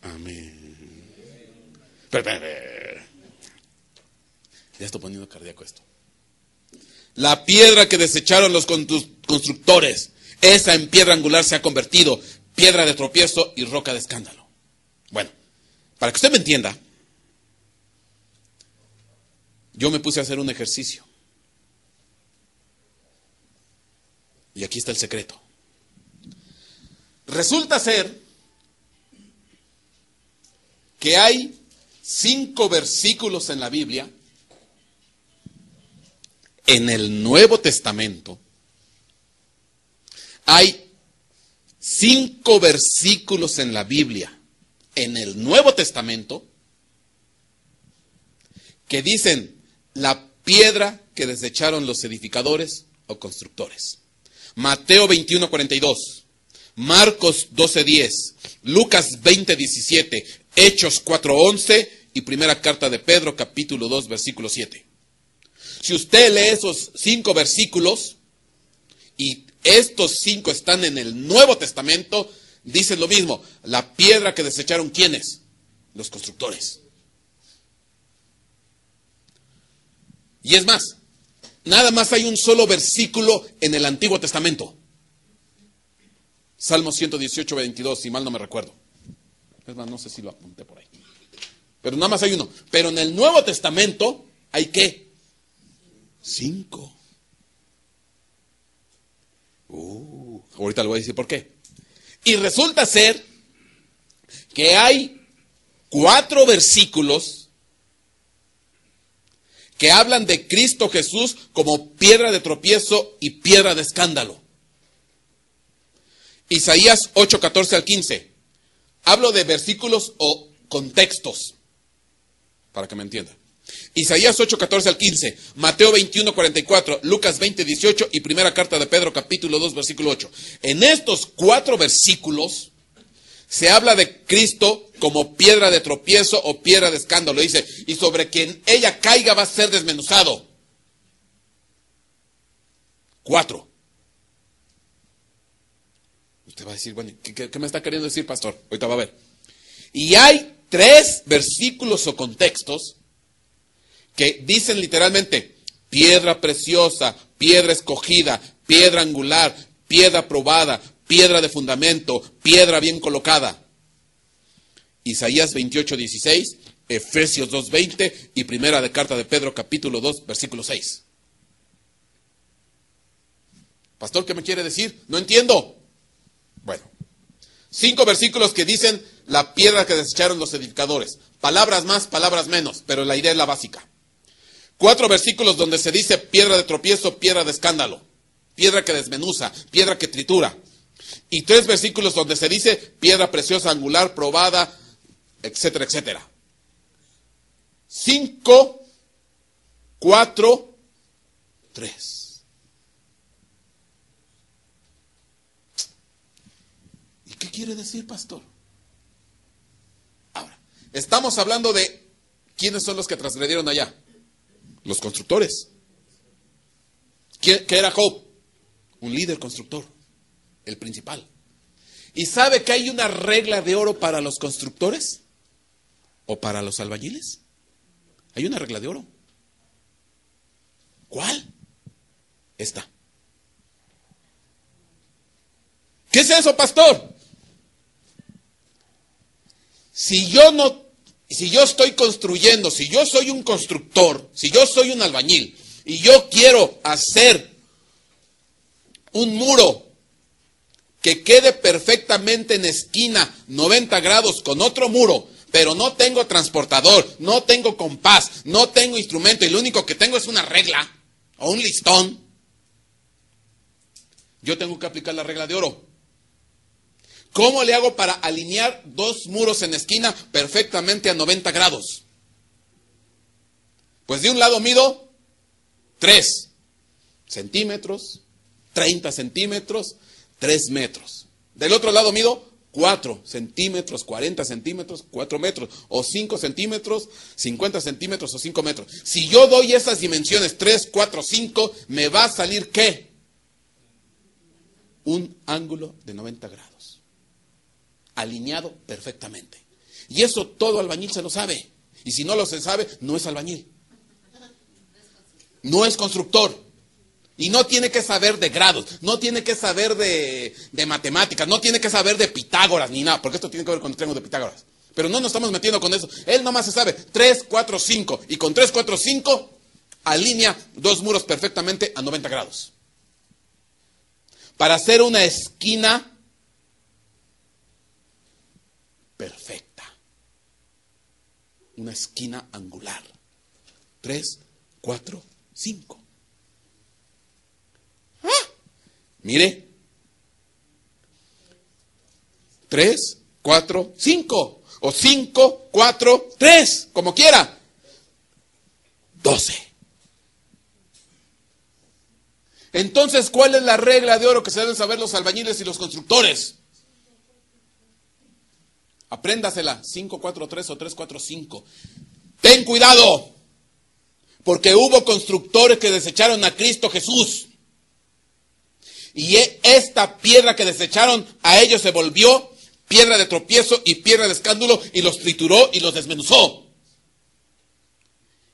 Amén. Ya estoy poniendo cardíaco esto. La piedra que desecharon los constructores, esa en piedra angular se ha convertido, piedra de tropiezo y roca de escándalo. Bueno, para que usted me entienda, yo me puse a hacer un ejercicio. Y aquí está el secreto. Resulta ser que hay 5 versículos en la Biblia, en el Nuevo Testamento. Hay 5 versículos en la Biblia, en el Nuevo Testamento, que dicen la piedra que desecharon los edificadores o constructores. Mateo 21:42, Marcos 12:10, Lucas 20:17, Hechos 4:11 y primera carta de Pedro capítulo 2 versículo 7. Si usted lee esos 5 versículos y estos 5 están en el Nuevo Testamento, dicen lo mismo. La piedra que desecharon, ¿quiénes? Los constructores. Y es más, nada más hay un solo versículo en el Antiguo Testamento. Salmo 118:22, si mal no me recuerdo. Es más, no sé si lo apunté por ahí. Pero nada más hay uno. Pero en el Nuevo Testamento hay ¿qué? 5. Ahorita le voy a decir por qué. Y resulta ser que hay 4 versículos que hablan de Cristo Jesús como piedra de tropiezo y piedra de escándalo. Isaías 8:14 al 15. Hablo de versículos o contextos, para que me entiendan. Isaías 8:14 al 15, Mateo 21:44, Lucas 20:18 y primera carta de Pedro capítulo 2 versículo 8. En estos 4 versículos se habla de Cristo como piedra de tropiezo o piedra de escándalo. Dice, y sobre quien ella caiga va a ser desmenuzado. 4. Usted va a decir, bueno, ¿qué me está queriendo decir, pastor? Ahorita va a ver. Y hay 3 versículos o contextos que dicen literalmente, piedra preciosa, piedra escogida, piedra angular, piedra probada, piedra de fundamento, piedra bien colocada. Isaías 28:16, Efesios 2:20 y primera de carta de Pedro capítulo 2 versículo 6. Pastor, ¿qué me quiere decir? No entiendo. Bueno, 5 versículos que dicen la piedra que desecharon los edificadores. Palabras más, palabras menos, pero la idea es la básica. 4 versículos donde se dice piedra de tropiezo, piedra de escándalo, piedra que desmenuza, piedra que tritura. Y 3 versículos donde se dice piedra preciosa, angular, probada, etcétera, etcétera. 5, 4, 3. ¿Y qué quiere decir, pastor? Ahora, estamos hablando de quiénes son los que transgredieron allá. Los constructores. ¿Qué era Job? Un líder constructor, el principal. ¿Y sabe que hay una regla de oro para los constructores? ¿O para los albañiles? Hay una regla de oro. ¿Cuál? Esta. ¿Qué es eso, pastor? Si yo estoy construyendo, si yo soy un constructor, si yo soy un albañil y yo quiero hacer un muro que quede perfectamente en esquina 90 grados con otro muro, pero no tengo transportador, no tengo compás, no tengo instrumento y lo único que tengo es una regla o un listón, yo tengo que aplicar la regla de oro. ¿Cómo le hago para alinear 2 muros en esquina perfectamente a 90 grados? Pues de un lado mido 3 centímetros, 30 centímetros, 3 metros. Del otro lado mido 4 centímetros, 40 centímetros, 4 metros, o 5 centímetros, 50 centímetros o 5 metros. Si yo doy esas dimensiones, 3, 4, 5, me va a salir ¿qué? Un ángulo de 90 grados. Alineado perfectamente. Y eso todo albañil se lo sabe. Y si no lo se sabe, no es albañil. No es constructor. Y no tiene que saber de grados, no tiene que saber de matemáticas, no tiene que saber de Pitágoras ni nada, porque esto tiene que ver con el triángulo de Pitágoras. Pero no nos estamos metiendo con eso. Él nomás se sabe 3, 4, 5. Y con 3, 4, 5 alinea dos muros perfectamente a 90 grados. Para hacer una esquina perfecta. Una esquina angular. 3, 4, 5. Mire. 3, 4, 5. O 5, 4, 3. Como quiera. 12. Entonces, ¿cuál es la regla de oro que se deben saber los albañiles y los constructores? Apréndasela. 5, 4, 3 o 3, 4, 5. Ten cuidado. Porque hubo constructores que desecharon a Cristo Jesús. Y esta piedra que desecharon a ellos se volvió piedra de tropiezo y piedra de escándalo, y los trituró y los desmenuzó.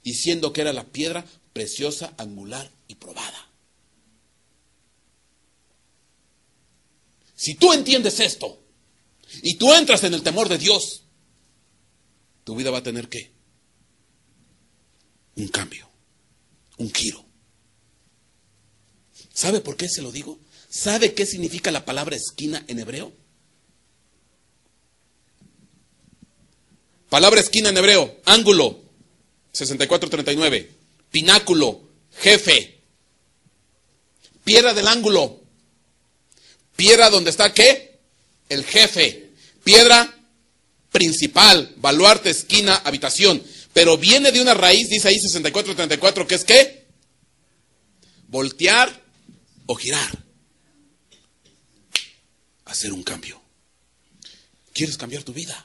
Diciendo que era la piedra preciosa, angular y probada. Si tú entiendes esto y tú entras en el temor de Dios, tu vida va a tener ¿qué? Un cambio, un giro. ¿Sabe por qué se lo digo? ¿Sabe qué significa la palabra esquina en hebreo? Palabra esquina en hebreo, ángulo, 64:39, pináculo, jefe, piedra del ángulo, piedra donde está ¿qué? El jefe, piedra principal, baluarte, esquina, habitación, pero viene de una raíz, dice ahí 64:34, que es ¿qué? Voltear o girar. Hacer un cambio. ¿Quieres cambiar tu vida?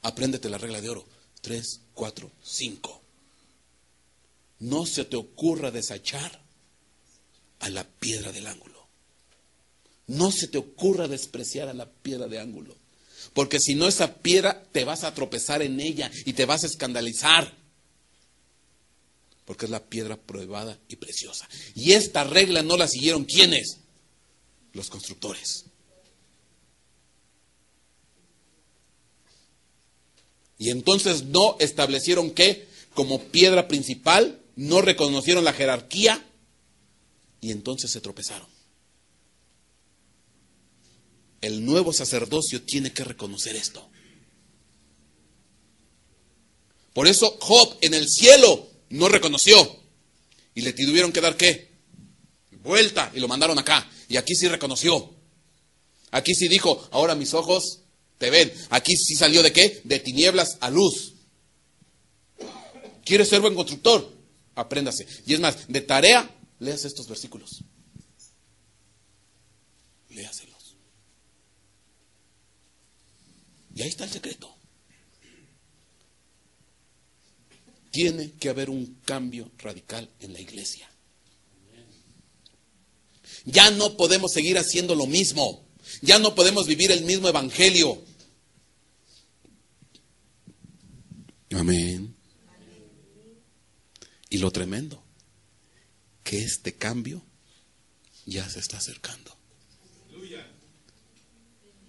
Apréndete la regla de oro. 3, 4, 5. No se te ocurra desechar a la piedra del ángulo. No se te ocurra despreciar a la piedra de ángulo. Porque si no, esa piedra te vas a tropezar en ella y te vas a escandalizar. Porque es la piedra probada y preciosa. Y esta regla no la siguieron ¿quiénes? Los constructores. Y entonces no establecieron que como piedra principal, no reconocieron la jerarquía y entonces se tropezaron. El nuevo sacerdocio tiene que reconocer esto. Por eso Job en el cielo no reconoció y le tuvieron que dar ¿qué? Vuelta y lo mandaron acá. Y aquí sí reconoció. Aquí sí dijo, ahora mis ojos te ven. Aquí sí salió ¿de qué? De tinieblas a luz. ¿Quieres ser buen constructor? Apréndase. Y es más, de tarea, leas estos versículos. Léaselos. Y ahí está el secreto. Tiene que haber un cambio radical en la iglesia. Ya no podemos seguir haciendo lo mismo. Ya no podemos vivir el mismo evangelio. Amén. Y lo tremendo, que este cambio ya se está acercando.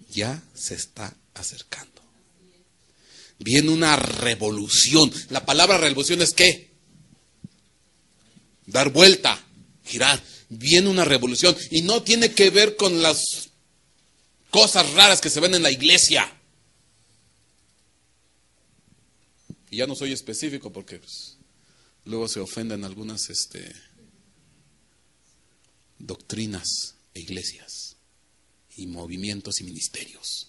Ya se está acercando. Viene una revolución. La palabra revolución es ¿qué? Dar vuelta, girar. Viene una revolución y no tiene que ver con las cosas raras que se ven en la iglesia. Y ya no soy específico porque pues, luego se ofenden algunas doctrinas e iglesias y movimientos y ministerios.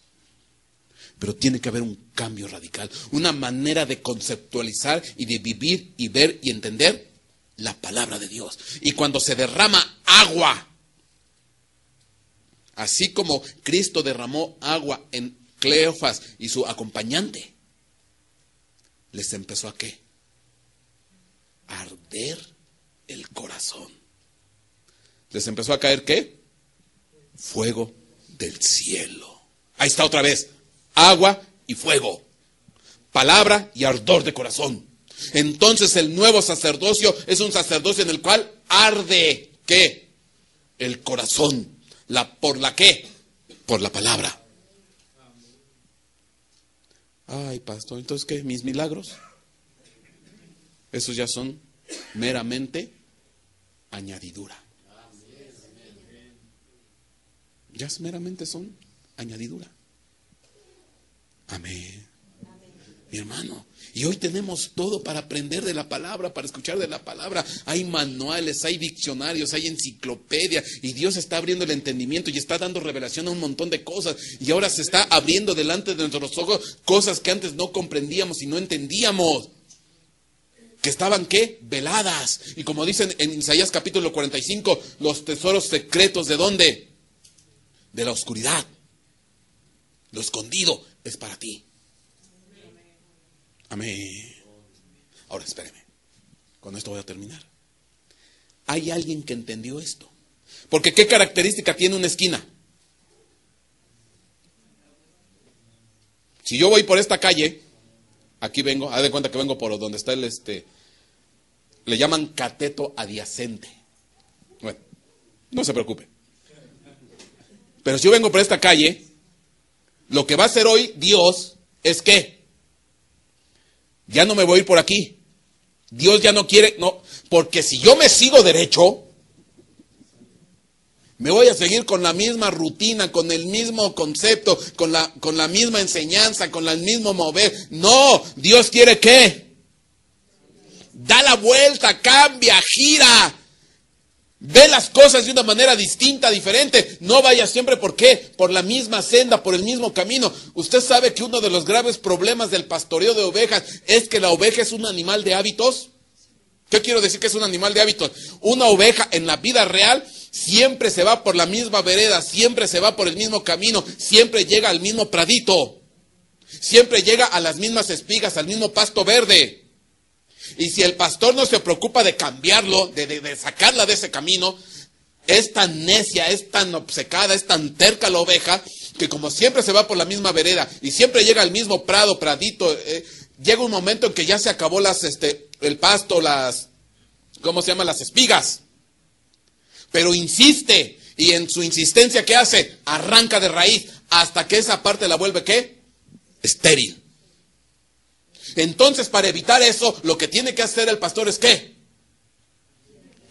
Pero tiene que haber un cambio radical, una manera de conceptualizar y de vivir y ver y entender la palabra de Dios. Y cuando se derrama agua, así como Cristo derramó agua en Cleofas y su acompañante, les empezó a ¿qué? A arder el corazón. Les empezó a caer ¿qué? Fuego del cielo. Ahí está otra vez. Agua y fuego. Palabra y ardor de corazón. Entonces el nuevo sacerdocio es un sacerdocio en el cual arde ¿qué? El corazón. ¿Por la qué? Por la palabra. Ay, pastor, ¿entonces qué? ¿Mis milagros? Esos ya son meramente añadidura. Ya meramente son añadidura. Amén. Mi hermano, y hoy tenemos todo para aprender de la palabra, para escuchar de la palabra. Hay manuales, hay diccionarios, hay enciclopedia, y Dios está abriendo el entendimiento y está dando revelación a un montón de cosas. Y ahora se está abriendo delante de nuestros ojos cosas que antes no comprendíamos y no entendíamos. Que estaban, ¿qué? Veladas. Y como dicen en Isaías capítulo 45, los tesoros secretos, ¿de dónde? De la oscuridad. Lo escondido es para ti. Amén. Ahora espéreme. Con esto voy a terminar. ¿Hay alguien que entendió esto? Porque ¿qué característica tiene una esquina? Si yo voy por esta calle, aquí vengo, haz de cuenta que vengo por donde está le llaman cateto adyacente. Bueno, no se preocupe. Pero si yo vengo por esta calle, lo que va a hacer hoy Dios es que ya no me voy a ir por aquí. Dios ya no quiere, no, porque si yo me sigo derecho, me voy a seguir con la misma rutina, con el mismo concepto, con la misma enseñanza, con el mismo mover. No, Dios quiere que da la vuelta, cambia, gira. Ve las cosas de una manera distinta, diferente. No vaya siempre, ¿por qué? Por la misma senda, por el mismo camino. Usted sabe que uno de los graves problemas del pastoreo de ovejas es que la oveja es un animal de hábitos. ¿Qué quiero decir que es un animal de hábitos? Una oveja en la vida real siempre se va por la misma vereda, siempre se va por el mismo camino, siempre llega al mismo pradito, siempre llega a las mismas espigas, al mismo pasto verde. Y si el pastor no se preocupa de cambiarlo, de sacarla de ese camino, es tan necia, es tan obcecada, es tan terca la oveja, que como siempre se va por la misma vereda y siempre llega al mismo pradito, llega un momento en que ya se acabó el pasto, ¿cómo se llama? Las espigas. Pero insiste, y en su insistencia, ¿qué hace? Arranca de raíz, hasta que esa parte la vuelve, ¿qué? Estéril. Entonces, para evitar eso, lo que tiene que hacer el pastor es ¿qué?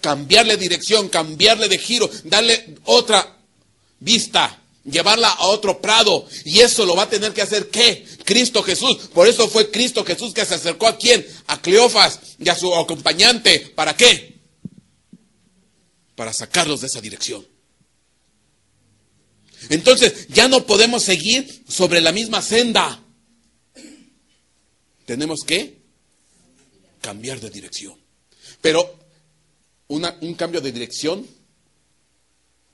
Cambiarle dirección, cambiarle de giro, darle otra vista, llevarla a otro prado. Y eso lo va a tener que hacer ¿qué? Cristo Jesús. Por eso fue Cristo Jesús que se acercó ¿a quién? A Cleofas y a su acompañante. ¿Para qué? Para sacarlos de esa dirección. Entonces, ya no podemos seguir sobre la misma senda. Tenemos que cambiar de dirección. Pero un cambio de dirección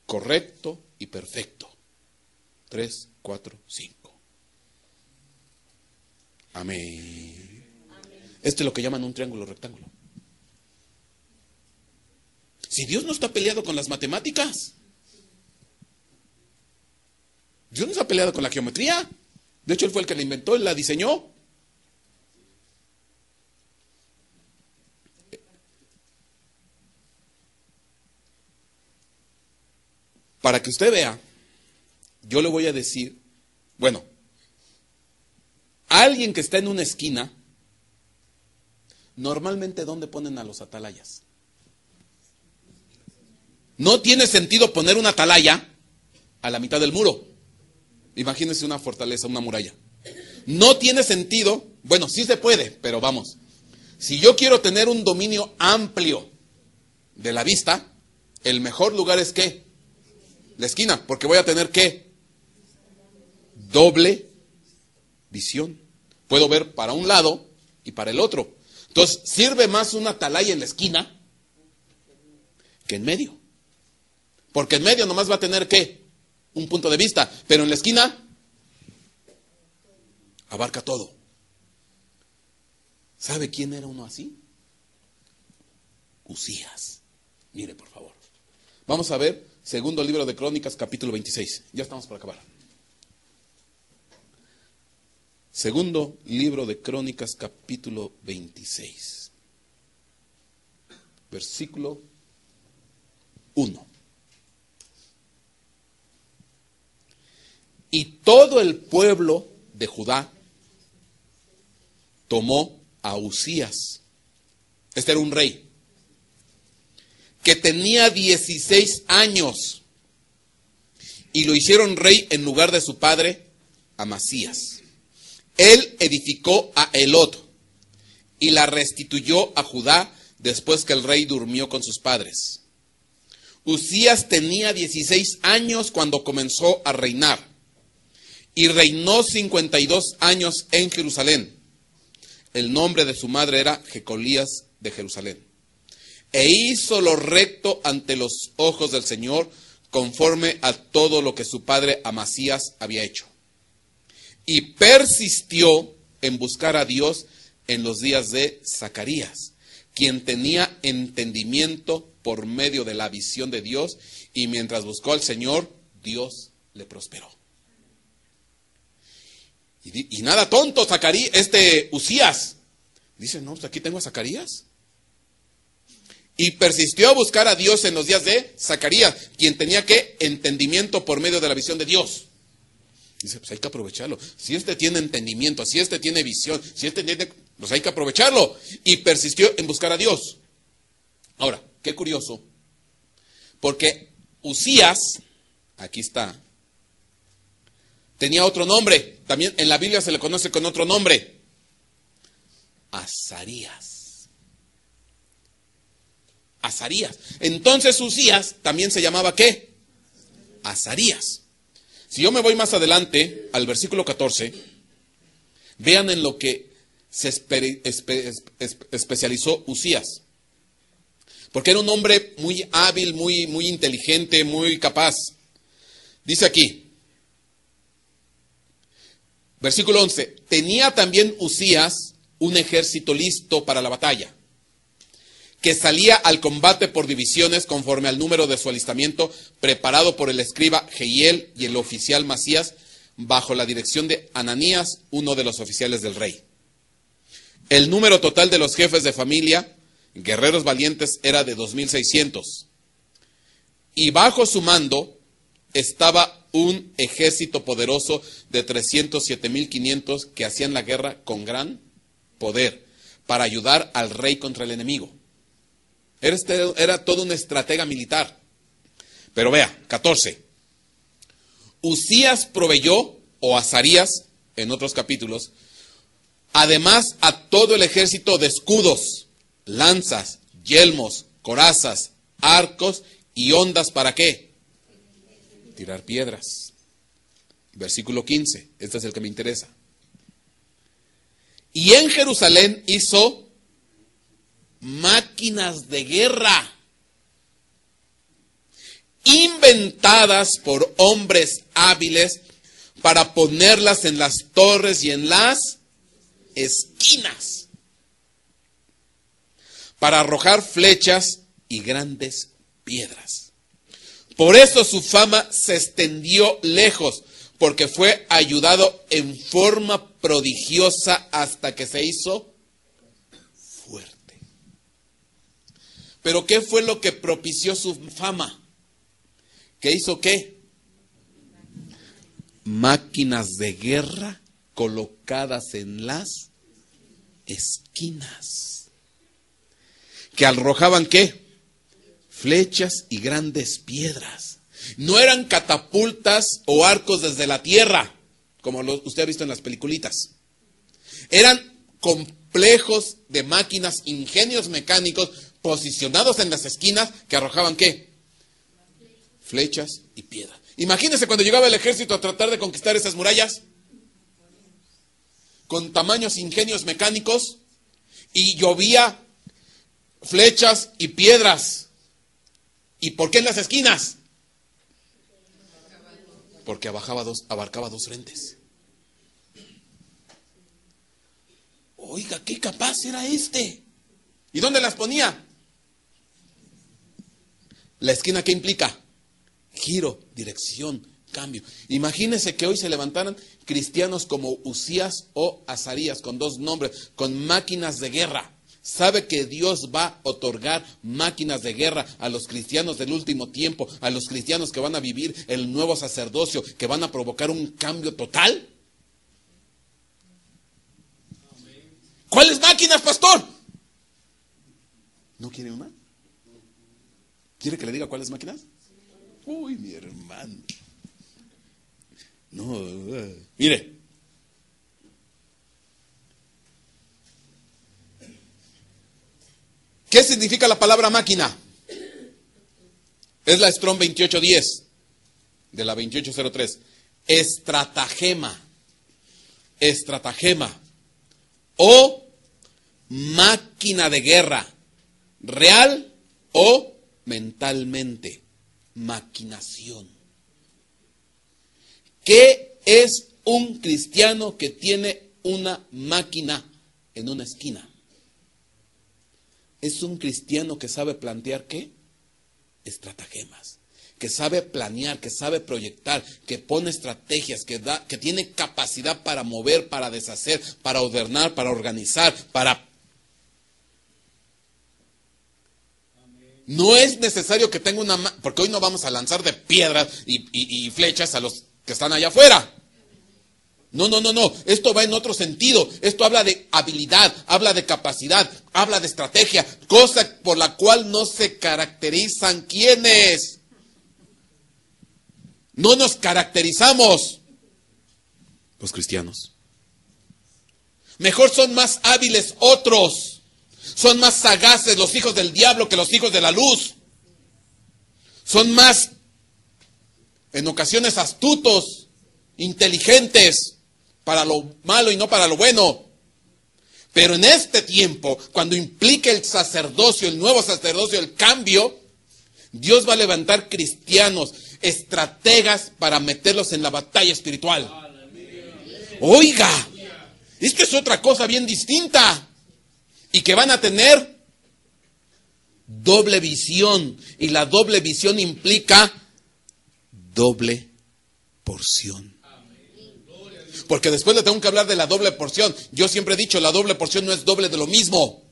correcto y perfecto. 3, 4, 5. Amén. Este es lo que llaman un triángulo rectángulo. Si Dios no está peleado con las matemáticas, Dios no está peleado con la geometría. De hecho, Él fue el que la inventó, Él la diseñó. Para que usted vea, yo le voy a decir, bueno, alguien que está en una esquina, normalmente ¿dónde ponen a los atalayas? No tiene sentido poner una atalaya a la mitad del muro. Imagínense una fortaleza, una muralla. No tiene sentido, bueno, sí se puede, pero vamos. Si yo quiero tener un dominio amplio de la vista, el mejor lugar es ¿qué? La esquina, porque voy a tener ¿qué? Doble visión. Puedo ver para un lado y para el otro. Entonces, sirve más una atalaya en la esquina que en medio. Porque en medio nomás va a tener ¿qué? Un punto de vista. Pero en la esquina abarca todo. ¿Sabe quién era uno así? Usías. Mire, por favor. Vamos a ver segundo libro de Crónicas, capítulo 26. Ya estamos por acabar. Segundo libro de Crónicas, capítulo 26. Versículo 1. Y todo el pueblo de Judá tomó a Uzías. Este era un rey que tenía 16 años y lo hicieron rey en lugar de su padre Amasías. Él edificó a Elot y la restituyó a Judá después que el rey durmió con sus padres. Uzías tenía 16 años cuando comenzó a reinar y reinó 52 años en Jerusalén. El nombre de su madre era Jecolías de Jerusalén. E hizo lo recto ante los ojos del Señor, conforme a todo lo que su padre Amasías había hecho. Y persistió en buscar a Dios en los días de Zacarías, quien tenía entendimiento por medio de la visión de Dios, y mientras buscó al Señor, Dios le prosperó. Y nada tonto, Uzías. Dice, no, pues aquí tengo a Zacarías. Y persistió a buscar a Dios en los días de Zacarías, quien tenía ¿qué? Entendimiento por medio de la visión de Dios. Dice, pues hay que aprovecharlo. Si este tiene entendimiento, si este tiene visión, si este tiene, pues hay que aprovecharlo. Y persistió en buscar a Dios. Ahora, qué curioso, porque Uzías, aquí está, tenía otro nombre. También en la Biblia se le conoce con otro nombre. Azarías. Azarías. Entonces Uzías también se llamaba ¿qué? Azarías. Si yo me voy más adelante al versículo 14, vean en lo que se especializó Uzías. Porque era un hombre muy hábil, muy inteligente, muy capaz. Dice aquí, versículo 11, tenía también Uzías un ejército listo para la batalla, que salía al combate por divisiones conforme al número de su alistamiento, preparado por el escriba Jehiel y el oficial Masías, bajo la dirección de Ananías, uno de los oficiales del rey. El número total de los jefes de familia, guerreros valientes, era de 2,600. Y bajo su mando estaba un ejército poderoso de 307,500 que hacían la guerra con gran poder para ayudar al rey contra el enemigo. Era todo un estratega militar. Pero vea, 14. Uzías proveyó, o Azarías, en otros capítulos, además a todo el ejército de escudos, lanzas, yelmos, corazas, arcos y hondas, ¿para qué? Tirar piedras. Versículo 15, este es el que me interesa. Y en Jerusalén hizo máquinas de guerra, inventadas por hombres hábiles, para ponerlas en las torres y en las esquinas, para arrojar flechas y grandes piedras. Por eso su fama se extendió lejos, porque fue ayudado en forma prodigiosa hasta que se hizo fuerte. Pero ¿qué fue lo que propició su fama? ¿Qué hizo qué? Máquinas de guerra colocadas en las esquinas, que arrojaban ¿qué? Flechas y grandes piedras. No eran catapultas o arcos desde la tierra, como usted ha visto en las peliculitas. Eran complejos de máquinas, ingenios mecánicos posicionados en las esquinas que arrojaban ¿qué? Flechas y piedras. Imagínense cuando llegaba el ejército a tratar de conquistar esas murallas, con tamaños ingenios mecánicos, y llovía flechas y piedras. ¿Y por qué en las esquinas? Porque abarcaba dos frentes. Oiga, qué capaz era este. ¿Y dónde las ponía? La esquina, ¿qué implica? Giro, dirección, cambio. Imagínense que hoy se levantaran cristianos como Uzías o Azarías, con dos nombres, con máquinas de guerra. ¿Sabe que Dios va a otorgar máquinas de guerra a los cristianos del último tiempo, a los cristianos que van a vivir el nuevo sacerdocio, que van a provocar un cambio total? ¿Cuáles máquinas, pastor? ¿No quiere una? ¿Quiere que le diga cuáles máquinas? Uy, mi hermano. No, mire. ¿Qué significa la palabra máquina? Es la Strong 2810 de la 2803. Estratagema. Estratagema. O máquina de guerra. Real o mentalmente. Maquinación. ¿Qué es un cristiano que tiene una máquina en una esquina? Es un cristiano que sabe plantear ¿qué? Estratagemas. Que sabe planear, que sabe proyectar, que pone estrategias, que tiene capacidad para mover, para deshacer, para ordenar, para organizar, para... No es necesario que tenga una... Porque hoy no vamos a lanzar de piedras y flechas a los que están allá afuera. No. Esto va en otro sentido. Esto habla de habilidad, habla de capacidad, habla de estrategia, cosa por la cual no se caracterizan ¿quiénes? No nos caracterizamos los cristianos. Mejor son más hábiles otros. Son más sagaces los hijos del diablo que los hijos de la luz. Son más, en ocasiones, astutos, inteligentes, para lo malo y no para lo bueno. Pero en este tiempo, cuando implique el sacerdocio, el nuevo sacerdocio, el cambio, Dios va a levantar cristianos, estrategas para meterlos en la batalla espiritual. Oiga, esto es otra cosa bien distinta. Y que van a tener doble visión. Y la doble visión implica doble porción. Porque después le tengo que hablar de la doble porción. Yo siempre he dicho, la doble porción no es doble de lo mismo.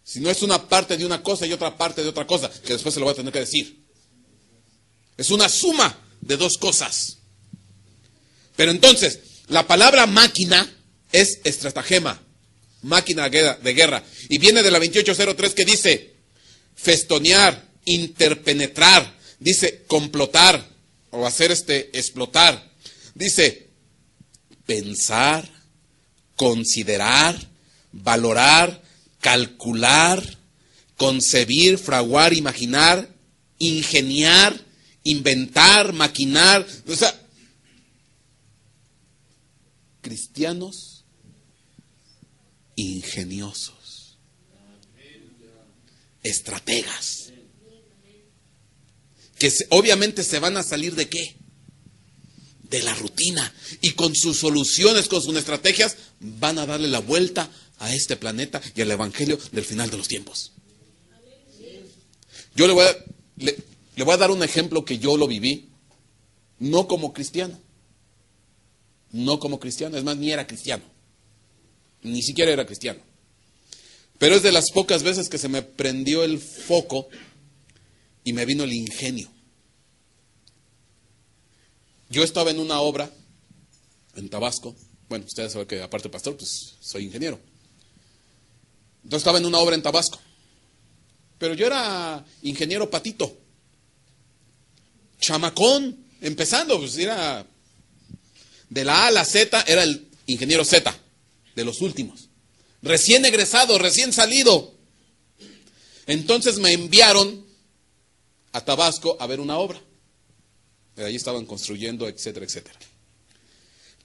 Sino es una parte de una cosa y otra parte de otra cosa. Que después se lo voy a tener que decir. Es una suma de dos cosas. Pero entonces, la palabra máquina es estratagema. Máquina de guerra. Y viene de la 2803 que dice festonear, interpenetrar, dice complotar o hacer explotar. Dice pensar, considerar, valorar, calcular, concebir, fraguar, imaginar, ingeniar, inventar, maquinar. O sea, cristianos ingeniosos, estrategas, que obviamente se van a salir ¿de qué? De la rutina, y con sus soluciones, con sus estrategias, van a darle la vuelta a este planeta y al evangelio del final de los tiempos. Yo le voy a dar un ejemplo que yo lo viví, no como cristiano, es más, ni era cristiano. Ni siquiera era cristiano. Pero es de las pocas veces que se me prendió el foco y me vino el ingenio. Yo estaba en una obra en Tabasco. Bueno, ustedes saben que aparte de pastor, pues soy ingeniero. Entonces estaba en una obra en Tabasco. Pero yo era ingeniero patito. Chamacón, empezando, pues era de la A a la Z, era el ingeniero Z. De los últimos, recién egresado, recién salido. Entonces me enviaron a Tabasco a ver una obra. Allí estaban construyendo, etcétera, etcétera.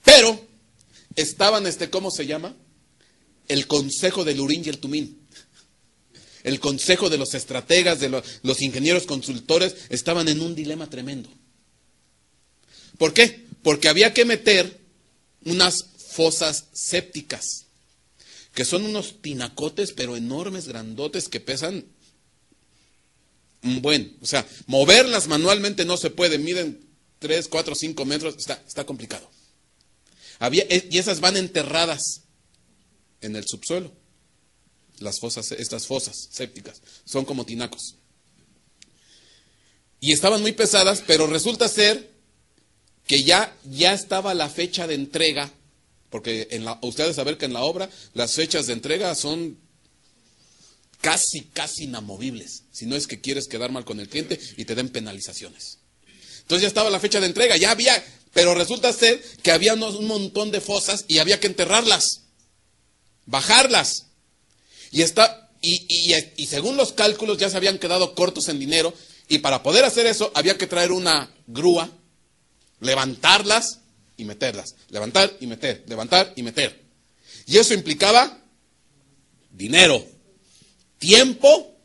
Pero estaban, ¿cómo se llama? El consejo del Urín y el Tumín. El consejo de los estrategas, de los ingenieros consultores, estaban en un dilema tremendo. ¿Por qué? Porque había que meter unas fosas sépticas, que son unos tinacotes, pero enormes, grandotes, que pesan un buen. O sea, moverlas manualmente no se puede, miden 3, 4, 5 metros, está complicado. Y esas van enterradas en el subsuelo. Las fosas, estas fosas sépticas, son como tinacos. Y estaban muy pesadas, pero resulta ser que ya estaba la fecha de entrega, porque ustedes saben que en la obra las fechas de entrega son casi inamovibles, si no es que quieres quedar mal con el cliente y te den penalizaciones. Entonces ya estaba la fecha de entrega, ya había, pero resulta ser que había un montón de fosas y había que enterrarlas, bajarlas. Y según los cálculos ya se habían quedado cortos en dinero, y para poder hacer eso había que traer una grúa, levantarlas y meterlas, levantar y meter, levantar y meter. Y eso implicaba dinero, tiempo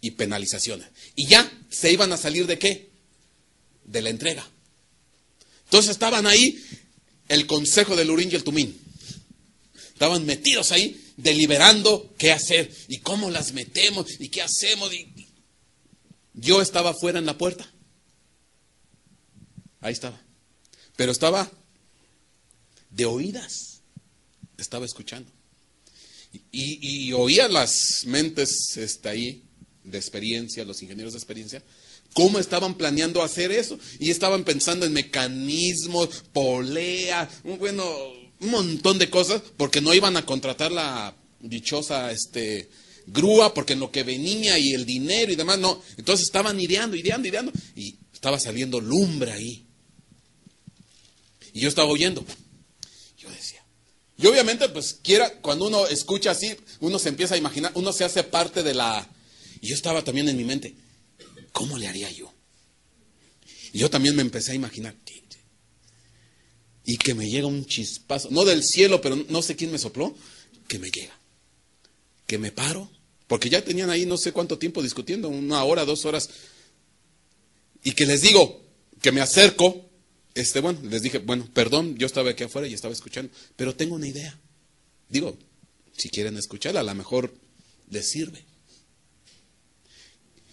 y penalizaciones. Y ya se iban a salir ¿de qué? De la entrega. Entonces estaban ahí el consejo del Urín y el Tumín. Estaban metidos ahí deliberando qué hacer y cómo las metemos y qué hacemos. Yo estaba fuera en la puerta. Ahí estaba. Pero estaba de oídas. Estaba escuchando. Y oía las mentes ahí de experiencia, los ingenieros de experiencia, cómo estaban planeando hacer eso. Y estaban pensando en mecanismos, polea, un montón de cosas, porque no iban a contratar la dichosa grúa, porque en lo que venía y el dinero y demás, no. Entonces estaban ideando, y estaba saliendo lumbre ahí. Y yo estaba oyendo. Yo decía. Y obviamente, pues, cuando uno escucha así, uno se empieza a imaginar, uno se hace parte de la... Y yo estaba también en mi mente, ¿cómo le haría yo? Y yo también me empecé a imaginar. Y que me llega un chispazo, no del cielo, pero no sé quién me sopló, que me llega. Que me paro, porque ya tenían ahí no sé cuánto tiempo discutiendo, 1 hora, 2 horas. Y que les digo, que me acerco, les dije, bueno, perdón, yo estaba aquí afuera y estaba escuchando, pero tengo una idea. Digo, si quieren escucharla, a lo mejor les sirve.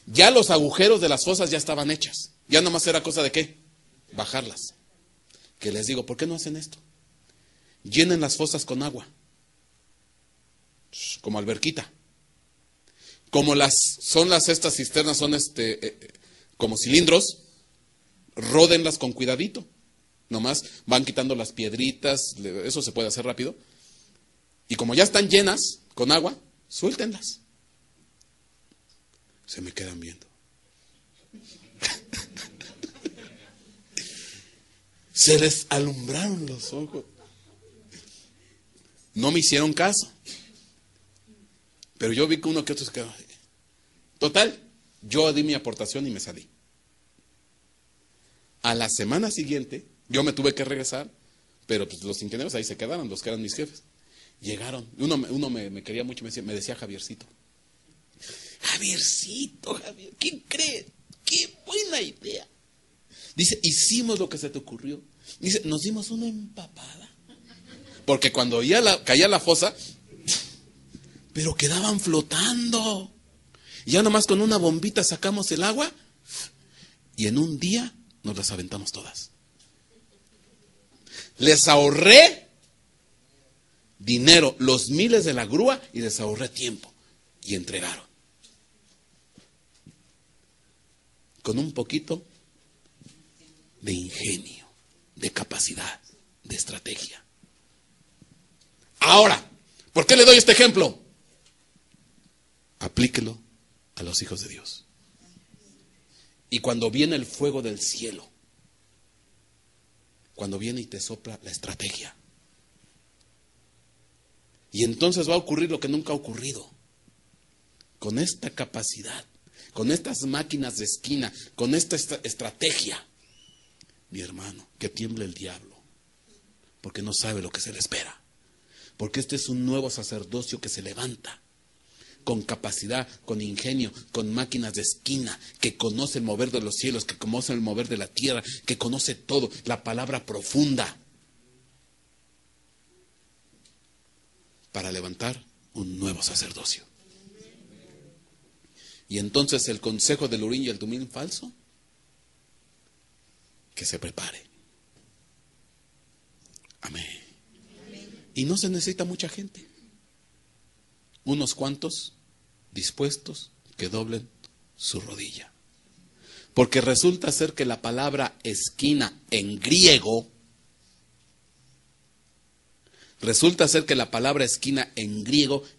Ya los agujeros de las fosas ya estaban hechas. Ya nomás era cosa de ¿qué? Bajarlas. Que les digo, ¿por qué no hacen esto? Llenen las fosas con agua. Como alberquita. Como estas cisternas son como cilindros, ródenlas con cuidadito. Nomás van quitando las piedritas, eso se puede hacer rápido. Y como ya están llenas con agua, suéltenlas. Se me quedan viendo. Se les alumbraron los ojos. No me hicieron caso. Pero yo vi que uno que otro se quedó. Total, yo di mi aportación y me salí. A la semana siguiente, yo me tuve que regresar, pero pues los ingenieros ahí se quedaron, los que eran mis jefes. Llegaron, uno me quería mucho, me decía Javiercito. Javiercito, Javier, ¿quién cree? ¡Qué buena idea! Dice, hicimos lo que se te ocurrió. Dice, nos dimos una empapada. Porque cuando caía la fosa, pero quedaban flotando. Y ya nomás con una bombita sacamos el agua y en un día nos las aventamos todas. Les ahorré dinero, los miles de la grúa, y les ahorré tiempo. Y entregaron. Con un poquito de ingenio, de capacidad, de estrategia. Ahora, ¿por qué le doy este ejemplo? Aplíquelo a los hijos de Dios. Y cuando viene el fuego del cielo, cuando viene y te sopla la estrategia, y entonces va a ocurrir lo que nunca ha ocurrido. Con esta capacidad, con estas máquinas de esquina, con esta estrategia, mi hermano, que tiemble el diablo, porque no sabe lo que se le espera. Porque este es un nuevo sacerdocio que se levanta, con capacidad, con ingenio, con máquinas de esquina, que conoce el mover de los cielos, que conoce el mover de la tierra, que conoce todo, la palabra profunda, para levantar un nuevo sacerdocio. Y entonces el consejo del Urín y el Tumín falso, que se prepare. Amén. Y no se necesita mucha gente. unos cuantos dispuestos que doblen su rodilla. Porque resulta ser que la palabra esquina en griego,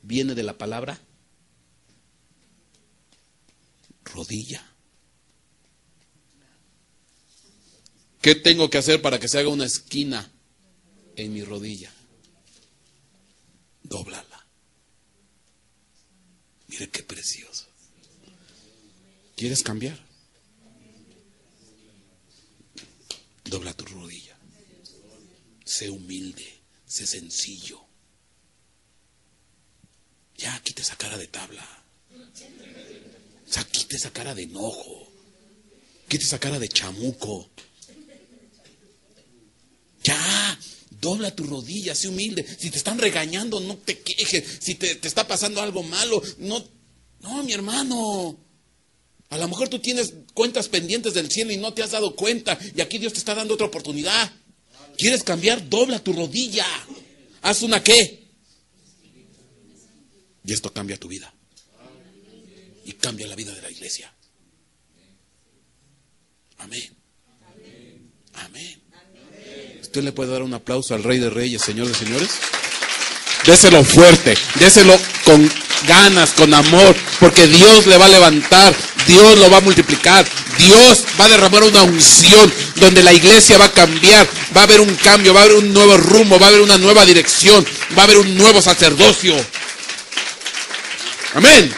viene de la palabra rodilla. ¿Qué tengo que hacer para que se haga una esquina en mi rodilla? Dóblala. Mire qué precioso. ¿Quieres cambiar? Dobla tu rodilla. Sé humilde, sé sencillo. Ya quita esa cara de tabla. Quita esa cara de enojo. Quita esa cara de chamuco. Ya, dobla tu rodilla, sé humilde. Si te están regañando, no te quejes. Si te está pasando algo malo, no, mi hermano. A lo mejor tú tienes cuentas pendientes del cielo y no te has dado cuenta. Y aquí Dios te está dando otra oportunidad. ¿Quieres cambiar? Dobla tu rodilla. Haz una ¿qué? Y esto cambia tu vida. Y cambia la vida de la iglesia. Amén. Amén. ¿Usted le puede dar un aplauso al Rey de Reyes, Señor de Señores? Déselo fuerte, déselo con ganas, con amor, porque Dios le va a levantar, Dios lo va a multiplicar, Dios va a derramar una unción donde la iglesia va a cambiar, va a haber un cambio, va a haber un nuevo rumbo, va a haber una nueva dirección, va a haber un nuevo sacerdocio. Amén.